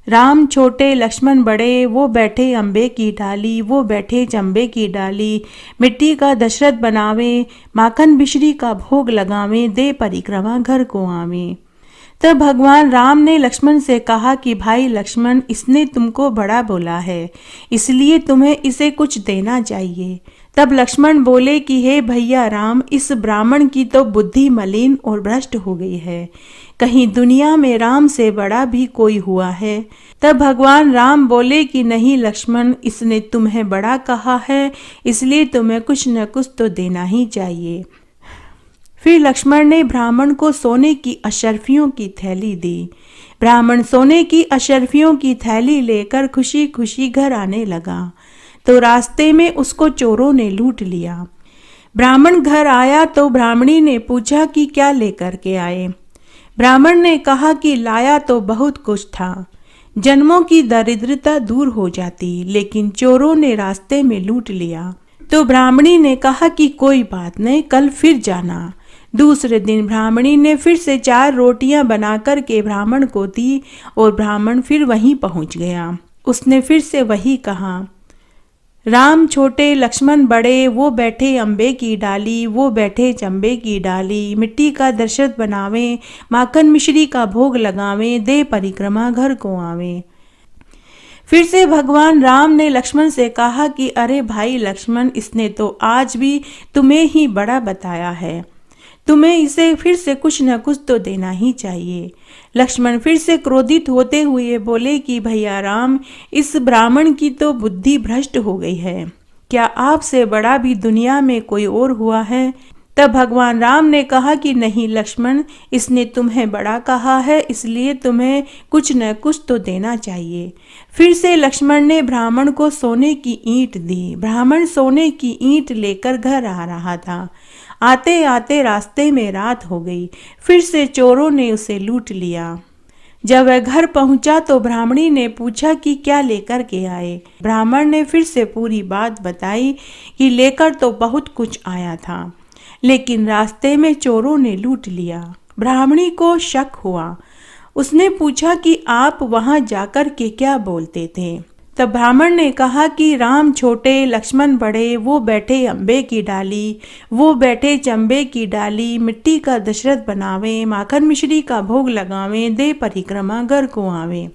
राम छोटे, लक्ष्मण बड़े, वो बैठे अम्बे की डाली, वो बैठे चंबे की डाली। मिट्टी का दशरथ बनावे, माखन मिश्री का भोग लगावे, दे परिक्रमा घर को आवे। तब भगवान राम ने लक्ष्मण से कहा कि भाई लक्ष्मण, इसने तुमको बड़ा बोला है, इसलिए तुम्हें इसे कुछ देना चाहिए। तब लक्ष्मण बोले कि हे भैया राम, इस ब्राह्मण की तो बुद्धि मलिन और भ्रष्ट हो गई है। कहीं दुनिया में राम से बड़ा भी कोई हुआ है? तब भगवान राम बोले कि नहीं लक्ष्मण, इसने तुम्हें बड़ा कहा है, इसलिए तुम्हें कुछ न कुछ तो देना ही चाहिए। फिर लक्ष्मण ने ब्राह्मण को सोने की अशर्फियों की थैली दी। ब्राह्मण सोने की अशर्फियों की थैली लेकर खुशी खुशी घर आने लगा तो रास्ते में उसको चोरों ने लूट लिया। ब्राह्मण घर आया तो ब्राह्मणी ने पूछा कि क्या लेकर के आए। ब्राह्मण ने कहा कि लाया तो बहुत कुछ था, जन्मों की दरिद्रता दूर हो जाती, लेकिन चोरों ने रास्ते में लूट लिया। तो ब्राह्मणी ने कहा कि कोई बात नहीं, कल फिर जाना। दूसरे दिन ब्राह्मणी ने फिर से 4 रोटियां बनाकर के ब्राह्मण को दी और ब्राह्मण फिर वहीं पहुंच गया। उसने फिर से वही कहा, राम छोटे, लक्ष्मण बड़े, वो बैठे अम्बे की डाली, वो बैठे चंबे की डाली। मिट्टी का दशरथ बनावे, माखन मिश्री का भोग लगावे, दे परिक्रमा घर को आवे। फिर से भगवान राम ने लक्ष्मण से कहा कि अरे भाई लक्ष्मण, इसने तो आज भी तुम्हें ही बड़ा बताया है, तुम्हें इसे फिर से कुछ न कुछ तो देना ही चाहिए। लक्ष्मण फिर से क्रोधित होते हुए बोले कि भैया राम, इस ब्राह्मण की तो बुद्धि भ्रष्ट हो गई है। क्या आपसे बड़ा भी दुनिया में कोई और हुआ है? तब भगवान राम ने कहा कि नहीं लक्ष्मण, इसने तुम्हें बड़ा कहा है, इसलिए तुम्हें कुछ न कुछ तो देना चाहिए। फिर से लक्ष्मण ने ब्राह्मण को सोने की ईंट दी। ब्राह्मण सोने की ईंट लेकर घर आ रहा था। आते आते रास्ते में रात हो गई। फिर से चोरों ने उसे लूट लिया। जब वह घर पहुंचा तो ब्राह्मणी ने पूछा कि क्या लेकर के आए। ब्राह्मण ने फिर से पूरी बात बताई कि लेकर तो बहुत कुछ आया था, लेकिन रास्ते में चोरों ने लूट लिया। ब्राह्मणी को शक हुआ। उसने पूछा कि आप वहां जाकर के क्या बोलते थे। तब ब्राह्मण ने कहा कि राम छोटे लक्ष्मण बड़े, वो बैठे अम्बे की डाली, वो बैठे चंबे की डाली, मिट्टी का दशरथ बनावे, माखन मिश्री का भोग लगावे, दे परिक्रमा घर को आवे।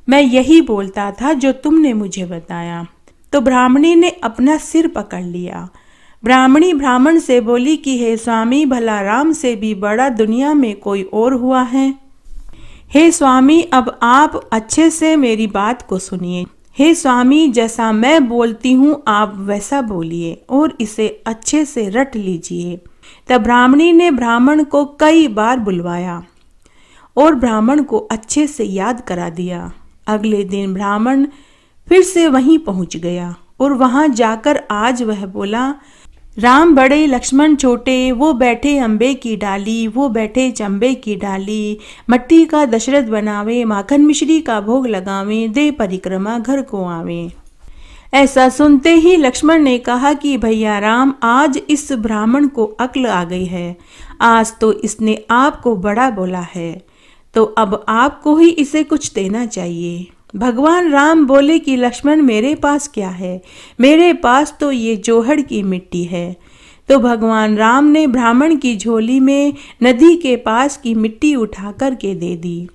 मैं यही बोलता था जो तुमने मुझे बताया। तो ब्राह्मणी ने अपना सिर पकड़ लिया। ब्राह्मणी ब्राह्मण से बोली कि हे स्वामी, भला राम से भी बड़ा दुनिया में कोई और हुआ है? हे स्वामी, अब आप अच्छे से मेरी बात को सुनिए। हे स्वामी, जैसा मैं बोलती हूँ आप वैसा बोलिए और इसे अच्छे से रट लीजिए। तब ब्राह्मणी ने ब्राह्मण को कई बार बुलवाया और ब्राह्मण को अच्छे से याद करा दिया। अगले दिन ब्राह्मण फिर से वहीं पहुंच गया और वहां जाकर आज वह बोला, राम बड़े लक्ष्मण छोटे, वो बैठे अम्बे की डाली, वो बैठे चंबे की डाली, मट्टी का दशरथ बनावे, माखन मिश्री का भोग लगावे, दे परिक्रमा घर को आवे। ऐसा सुनते ही लक्ष्मण ने कहा कि भैया राम, आज इस ब्राह्मण को अक्ल आ गई है। आज तो इसने आपको बड़ा बोला है, तो अब आपको ही इसे कुछ देना चाहिए। भगवान राम बोले कि लक्ष्मण, मेरे पास क्या है? मेरे पास तो ये जोहड़ की मिट्टी है। तो भगवान राम ने ब्राह्मण की झोली में नदी के पास की मिट्टी उठा कर के दे दी।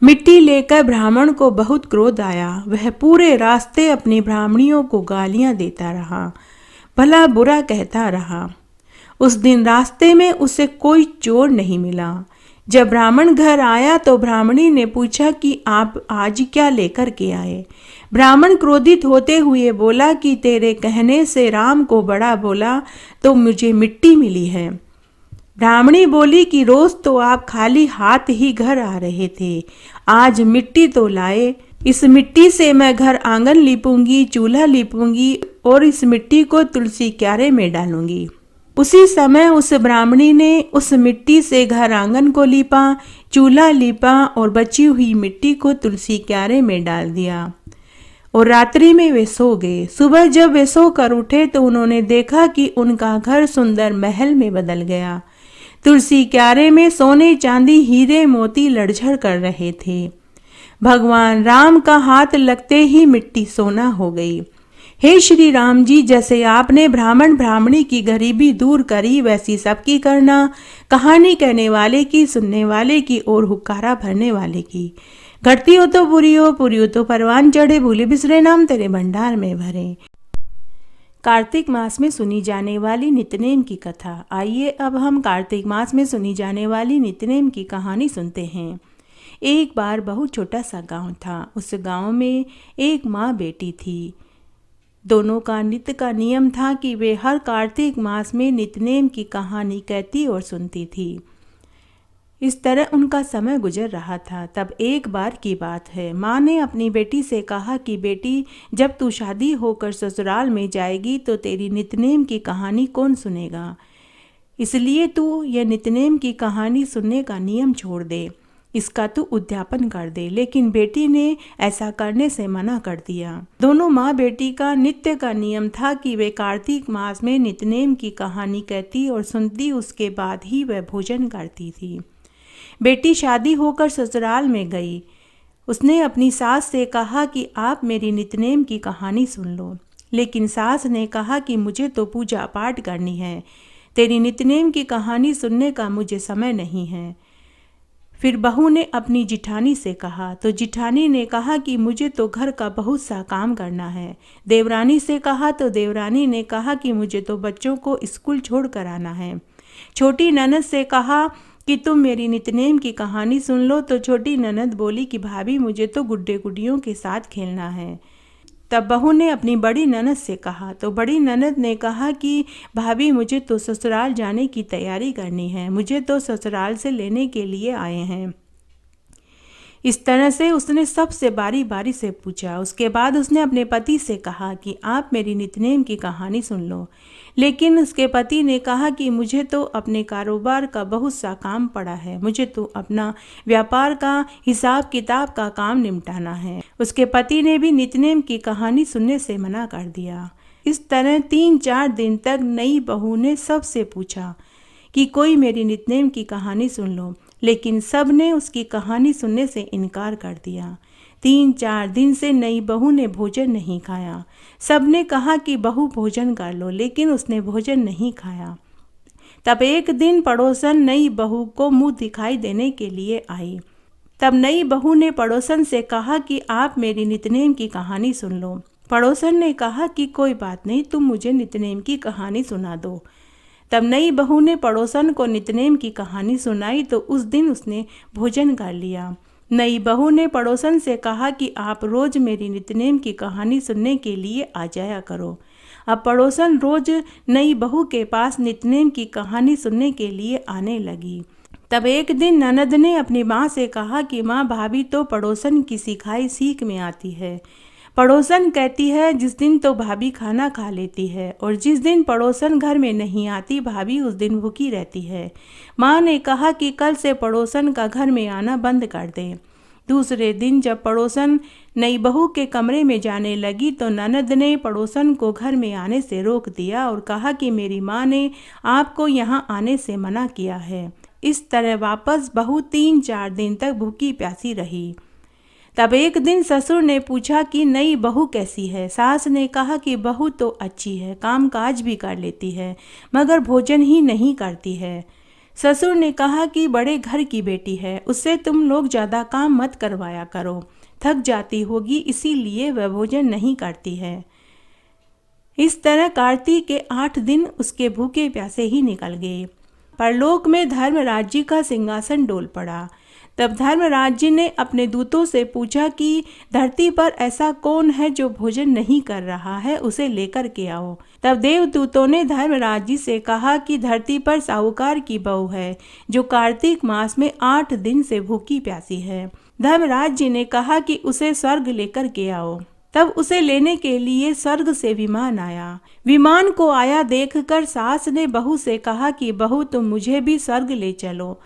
मिट्टी लेकर ब्राह्मण को बहुत क्रोध आया। वह पूरे रास्ते अपनी ब्राह्मणियों को गालियां देता रहा, भला बुरा कहता रहा। उस दिन रास्ते में उसे कोई चोर नहीं मिला। जब ब्राह्मण घर आया तो ब्राह्मणी ने पूछा कि आप आज क्या लेकर के आए। ब्राह्मण क्रोधित होते हुए बोला कि तेरे कहने से राम को बड़ा बोला तो मुझे मिट्टी मिली है। ब्राह्मणी बोली कि रोज तो आप खाली हाथ ही घर आ रहे थे, आज मिट्टी तो लाए। इस मिट्टी से मैं घर आंगन लीपूंगी, चूल्हा लीपूंगी और इस मिट्टी को तुलसी क्यारे में डालूंगी। उसी समय उस ब्राह्मणी ने उस मिट्टी से घर आंगन को लीपा, चूल्हा लीपा और बची हुई मिट्टी को तुलसी क्यारे में डाल दिया और रात्रि में वे सो गए। सुबह जब वे सो कर उठे तो उन्होंने देखा कि उनका घर सुंदर महल में बदल गया। तुलसी क्यारे में सोने चांदी हीरे मोती लड़झड़ कर रहे थे। भगवान राम का हाथ लगते ही मिट्टी सोना हो गई। हे श्री राम जी, जैसे आपने ब्राह्मण ब्राह्मणी की गरीबी दूर करी, वैसी सबकी करना। कहानी कहने वाले की, सुनने वाले की और हुक्कारा भरने वाले की। घटती हो तो पूरी हो, पूरी हो तो परवान चढ़े, भूले बिसरे नाम तेरे भंडार में भरे। कार्तिक मास में सुनी जाने वाली नित्यनेम की कथा। आइए अब हम कार्तिक मास में सुनी जाने वाली नित्यनेम की कहानी सुनते हैं। एक बार बहुत छोटा सा गांव था। उस गांव में एक माँ बेटी थी। दोनों का नित्य का नियम था कि वे हर कार्तिक मास में नित्यनेम की कहानी कहती और सुनती थी। इस तरह उनका समय गुजर रहा था। तब एक बार की बात है, माँ ने अपनी बेटी से कहा कि बेटी, जब तू शादी होकर ससुराल में जाएगी तो तेरी नित्यनेम की कहानी कौन सुनेगा? इसलिए तू यह नित्यनेम की कहानी सुनने का नियम छोड़ दे, इसका तू उद्यापन कर दे। लेकिन बेटी ने ऐसा करने से मना कर दिया। दोनों माँ बेटी का नित्य का नियम था कि वे कार्तिक मास में नित्यनेम की कहानी कहती और सुनती, उसके बाद ही वह भोजन करती थी। बेटी शादी होकर ससुराल में गई। उसने अपनी सास से कहा कि आप मेरी नित्यनेम की कहानी सुन लो, लेकिन सास ने कहा कि मुझे तो पूजा पाठ करनी है, तेरी नित्यनेम की कहानी सुनने का मुझे समय नहीं है। फिर बहू ने अपनी जिठानी से कहा तो जिठानी ने कहा कि मुझे तो घर का बहुत सा काम करना है। देवरानी से कहा तो देवरानी ने कहा कि मुझे तो बच्चों को स्कूल छोड़ कर आना है। छोटी ननद से कहा कि तुम मेरी नित्यनेम की कहानी सुन लो, तो छोटी ननद बोली कि भाभी, मुझे तो गुड्डे गुड्डियों के साथ खेलना है। तब बहू ने अपनी बड़ी ननद से कहा तो बड़ी ननद ने कहा कि भाभी, मुझे तो ससुराल जाने की तैयारी करनी है, मुझे तो ससुराल से लेने के लिए आए हैं। इस तरह से उसने सबसे बारी बारी से पूछा। उसके बाद उसने अपने पति से कहा कि आप मेरी नितनेम की कहानी सुन लो। लेकिन उसके पति ने कहा कि मुझे तो अपने कारोबार का बहुत सा काम पड़ा है, मुझे तो अपना व्यापार का हिसाब किताब का काम निपटाना है। उसके पति ने भी नितनेम की कहानी सुनने से मना कर दिया। इस तरह 3-4 दिन तक नई बहू ने सबसे पूछा कि कोई मेरी नितनेम की कहानी सुन लो, लेकिन सब ने उसकी कहानी सुनने से इनकार कर दिया। 3-4 दिन से नई बहू ने भोजन नहीं खाया। सब ने कहा कि बहू भोजन कर लो, लेकिन उसने भोजन नहीं खाया। तब एक दिन पड़ोसन नई बहू को मुंह दिखाई देने के लिए आई। तब नई बहू ने पड़ोसन से कहा कि आप मेरी नितनेम की कहानी सुन लो। पड़ोसन ने कहा कि कोई बात नहीं, तुम मुझे नितनेम की कहानी सुना दो। तब नई बहू ने पड़ोसन को नितनेम की कहानी सुनाई तो उस दिन उसने भोजन कर लिया। नई बहू ने पड़ोसन से कहा कि आप रोज मेरी नितनेम की कहानी सुनने के लिए आ जाया करो। अब पड़ोसन रोज नई बहू के पास नितनेम की कहानी सुनने के लिए आने लगी। तब एक दिन ननद ने अपनी माँ से कहा कि माँ, भाभी तो पड़ोसन की सिखाई सीख में आती है। पड़ोसन कहती है जिस दिन तो भाभी खाना खा लेती है, और जिस दिन पड़ोसन घर में नहीं आती भाभी उस दिन भूखी रहती है। माँ ने कहा कि कल से पड़ोसन का घर में आना बंद कर दे। दूसरे दिन जब पड़ोसन नई बहू के कमरे में जाने लगी तो ननद ने पड़ोसन को घर में आने से रोक दिया और कहा कि मेरी माँ ने आपको यहाँ आने से मना किया है। इस तरह वापस बहू 3-4 दिन तक भूखी प्यासी रही। तब एक दिन ससुर ने पूछा कि नई बहू कैसी है। सास ने कहा कि बहू तो अच्छी है, काम काज भी कर लेती है, मगर भोजन ही नहीं करती है। ससुर ने कहा कि बड़े घर की बेटी है, उससे तुम लोग ज़्यादा काम मत करवाया करो, थक जाती होगी इसीलिए वह भोजन नहीं करती है। इस तरह कार्तिक के 8 दिन उसके भूखे प्यासे ही निकल गए। परलोक में धर्मराज जी का सिंहासन डोल पड़ा। तब धर्मराज जी ने अपने दूतों से पूछा कि धरती पर ऐसा कौन है जो भोजन नहीं कर रहा है, उसे लेकर के आओ। तब देवदूतों ने धर्मराज जी से कहा कि धरती पर साहूकार की बहू है जो कार्तिक मास में 8 दिन से भूखी प्यासी है। धर्मराज जी ने कहा कि उसे स्वर्ग लेकर के आओ। तब उसे लेने के लिए स्वर्ग से विमान आया। विमान को आया देखकर सास ने बहू से कहा कि बहू, तुम मुझे भी स्वर्ग ले चलो।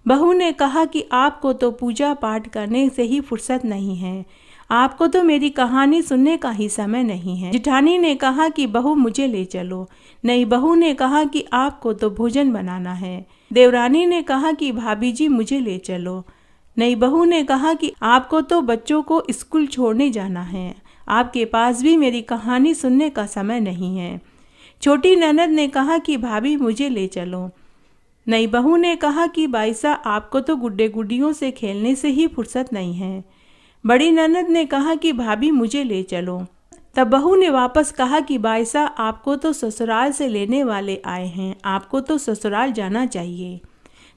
बहू ने कहा कि आपको तो पूजा पाठ करने से ही फुर्सत नहीं है, आपको तो मेरी कहानी सुनने का ही समय नहीं है। जिठानी ने कहा कि बहू मुझे ले चलो। नई बहू ने कहा कि आपको तो भोजन बनाना है। देवरानी ने कहा कि भाभी जी मुझे ले चलो। नई बहू ने कहा कि आपको तो बच्चों को स्कूल छोड़ने जाना है, आपके पास भी मेरी कहानी सुनने का समय नहीं है। छोटी ननद ने कहा कि भाभी मुझे ले चलो। नई बहू ने कहा कि बाईसा, आपको तो गुड्डे गुड्डियों से खेलने से ही फुर्सत नहीं है। बड़ी ननद ने कहा कि भाभी मुझे ले चलो। तब बहू ने वापस कहा कि बाईसा, आपको तो ससुराल से लेने वाले आए हैं, आपको तो ससुराल जाना चाहिए।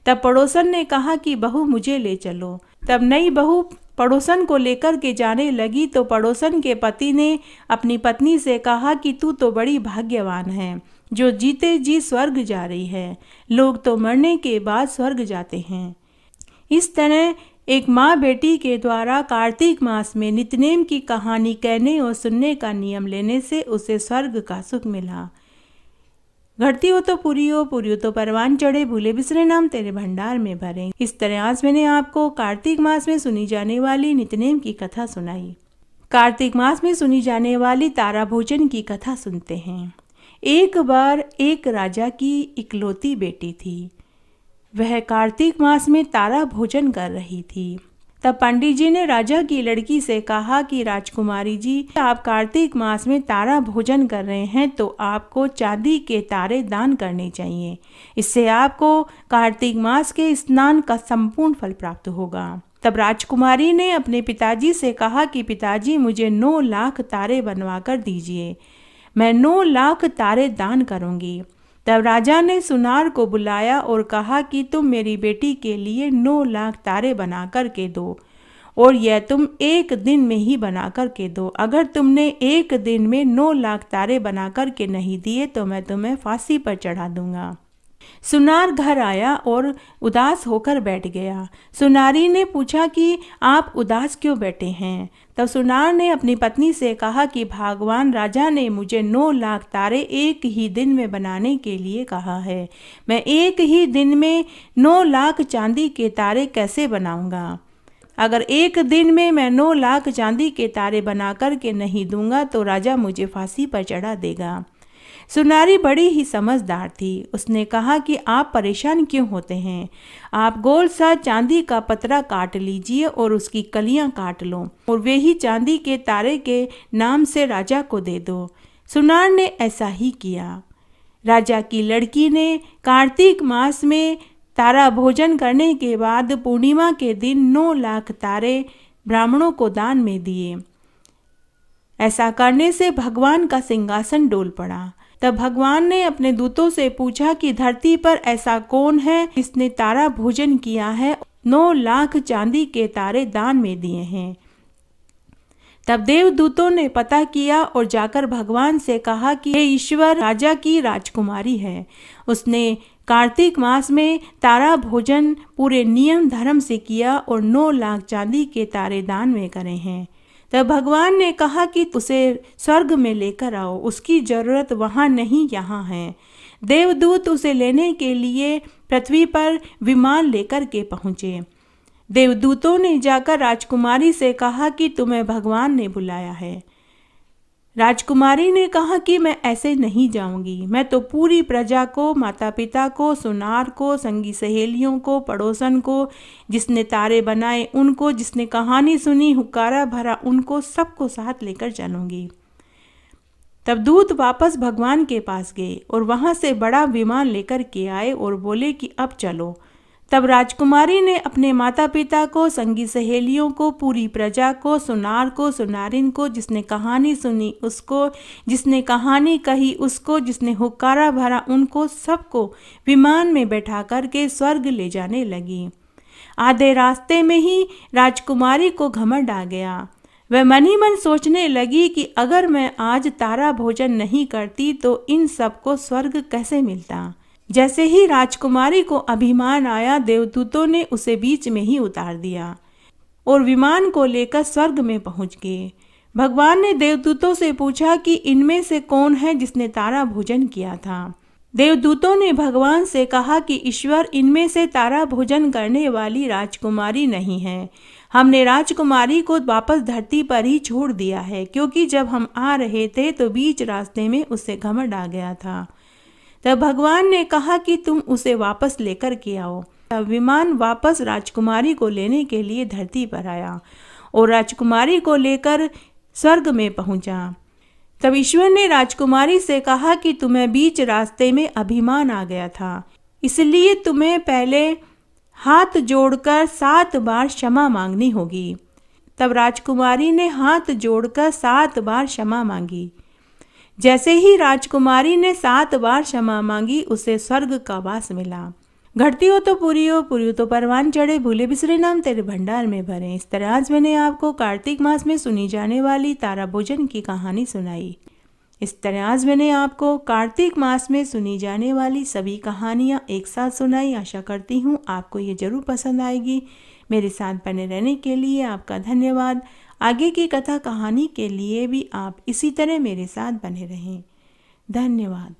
तब पड़ोसन ने कहा कि बहू मुझे ले चलो। तब नई बहू पड़ोसन को लेकर के जाने लगी तो पड़ोसन के पति ने अपनी पत्नी से कहा कि तू तो बड़ी भाग्यवान है जो जीते जी स्वर्ग जा रही है, लोग तो मरने के बाद स्वर्ग जाते हैं। इस तरह एक माँ बेटी के द्वारा कार्तिक मास में नितनेम की कहानी कहने और सुनने का नियम लेने से उसे स्वर्ग का सुख मिला। घटती हो तो पूरी हो तो परवान चढ़े, भूले बिसरे नाम तेरे भंडार में भरे। इस तरह आज मैंने आपको कार्तिक मास में सुनी जाने वाली नितनेम की कथा सुनाई। कार्तिक मास में सुनी जाने वाली तारा भोजन की कथा सुनते हैं। एक बार एक राजा की इकलौती बेटी थी। वह कार्तिक मास में तारा भोजन कर रही थी। तब पंडित जी ने राजा की लड़की से कहा कि राजकुमारी जी, आप कार्तिक मास में तारा भोजन कर रहे हैं तो आपको चांदी के तारे दान करने चाहिए। इससे आपको कार्तिक मास के स्नान का संपूर्ण फल प्राप्त होगा। तब राजकुमारी ने अपने पिताजी से कहा कि पिताजी, मुझे 9 लाख तारे बनवा कर दीजिए, मैं 9 लाख तारे दान करूंगी। तब राजा ने सुनार को बुलाया और कहा कि तुम मेरी बेटी के लिए 9 लाख तारे बना कर के दो। और यह तुम एक दिन में ही बना कर के दो। अगर तुमने एक दिन में 9 लाख तारे बना कर के नहीं दिए तो मैं तुम्हें फांसी पर चढ़ा दूंगा। सुनार घर आया और उदास होकर बैठ गया। सुनारी ने पूछा कि आप उदास क्यों बैठे हैं? तब सुनार ने अपनी पत्नी से कहा कि भगवान राजा ने मुझे 9 लाख तारे एक ही दिन में बनाने के लिए कहा है। मैं एक ही दिन में 9 लाख चांदी के तारे कैसे बनाऊंगा? अगर एक दिन में मैं 9 लाख चांदी के तारे बना कर के नहीं दूंगा तो राजा मुझे फांसी पर चढ़ा देगा। सुनारी बड़ी ही समझदार थी। उसने कहा कि आप परेशान क्यों होते हैं? आप गोल सा चांदी का पतरा काट लीजिए और उसकी कलियां काट लो और वे ही चांदी के तारे के नाम से राजा को दे दो। सुनार ने ऐसा ही किया। राजा की लड़की ने कार्तिक मास में तारा भोजन करने के बाद पूर्णिमा के दिन 9 लाख तारे ब्राह्मणों को दान में दिए। ऐसा करने से भगवान का सिंहासन डोल पड़ा। तब भगवान ने अपने दूतों से पूछा कि धरती पर ऐसा कौन है जिसने तारा भोजन किया है, 9 लाख चांदी के तारे दान में दिए हैं। तब देवदूतों ने पता किया और जाकर भगवान से कहा कि हे ईश्वर, राजा की राजकुमारी है। उसने कार्तिक मास में तारा भोजन पूरे नियम धर्म से किया और 9 लाख चांदी के तारे दान में करे हैं। तब भगवान ने कहा कि उसे स्वर्ग में लेकर आओ, उसकी जरूरत वहाँ नहीं यहाँ है। देवदूत उसे लेने के लिए पृथ्वी पर विमान लेकर के पहुँचे। देवदूतों ने जाकर राजकुमारी से कहा कि तुम्हें भगवान ने बुलाया है। राजकुमारी ने कहा कि मैं ऐसे नहीं जाऊंगी। मैं तो पूरी प्रजा को, माता पिता को, सुनार को, संगी सहेलियों को, पड़ोसन को, जिसने तारे बनाए उनको, जिसने कहानी सुनी, हुक्कारा भरा उनको, सबको साथ लेकर चलूंगी। तब दूत वापस भगवान के पास गए और वहां से बड़ा विमान लेकर के आए और बोले कि अब चलो। तब राजकुमारी ने अपने माता पिता को, संगी सहेलियों को, पूरी प्रजा को, सुनार को, सुनारिन को, जिसने कहानी सुनी उसको, जिसने कहानी कही उसको, जिसने हुक्कारा भरा उनको, सबको विमान में बैठा करके स्वर्ग ले जाने लगी। आधे रास्ते में ही राजकुमारी को घमंड आ गया। वह मन ही मन सोचने लगी कि अगर मैं आज तारा भोजन नहीं करती तो इन सबको स्वर्ग कैसे मिलता। जैसे ही राजकुमारी को अभिमान आया, देवदूतों ने उसे बीच में ही उतार दिया और विमान को लेकर स्वर्ग में पहुंच गए। भगवान ने देवदूतों से पूछा कि इनमें से कौन है जिसने तारा भोजन किया था। देवदूतों ने भगवान से कहा कि ईश्वर, इनमें से तारा भोजन करने वाली राजकुमारी नहीं है। हमने राजकुमारी को वापस धरती पर ही छोड़ दिया है, क्योंकि जब हम आ रहे थे तो बीच रास्ते में उससे घमंड आ गया था। तब भगवान ने कहा कि तुम उसे वापस लेकर के आओ। तब विमान वापस राजकुमारी को लेने के लिए धरती पर आया और राजकुमारी को लेकर स्वर्ग में पहुंचा। तब ईश्वर ने राजकुमारी से कहा कि तुम्हें बीच रास्ते में अभिमान आ गया था, इसलिए तुम्हें पहले हाथ जोड़कर 7 बार क्षमा मांगनी होगी। तब राजकुमारी ने हाथ जोड़कर 7 बार क्षमा मांगी। जैसे ही राजकुमारी ने 7 बार क्षमा मांगी, उसे स्वर्ग का वास मिला। घटती हो तो पूरी हो, पूरी हो तो परवान चढ़े, भूले बिसरे नाम तेरे भंडार में भरे। इस तरह आज मैंने आपको कार्तिक मास में सुनी जाने वाली तारा भोजन की कहानी सुनाई। इस तरह आज मैंने आपको कार्तिक मास में सुनी जाने वाली सभी कहानियाँ एक साथ सुनाई। आशा करती हूँ आपको ये जरूर पसंद आएगी। मेरे साथ बने रहने के लिए आपका धन्यवाद। आगे की कथा कहानी के लिए भी आप इसी तरह मेरे साथ बने रहें। धन्यवाद।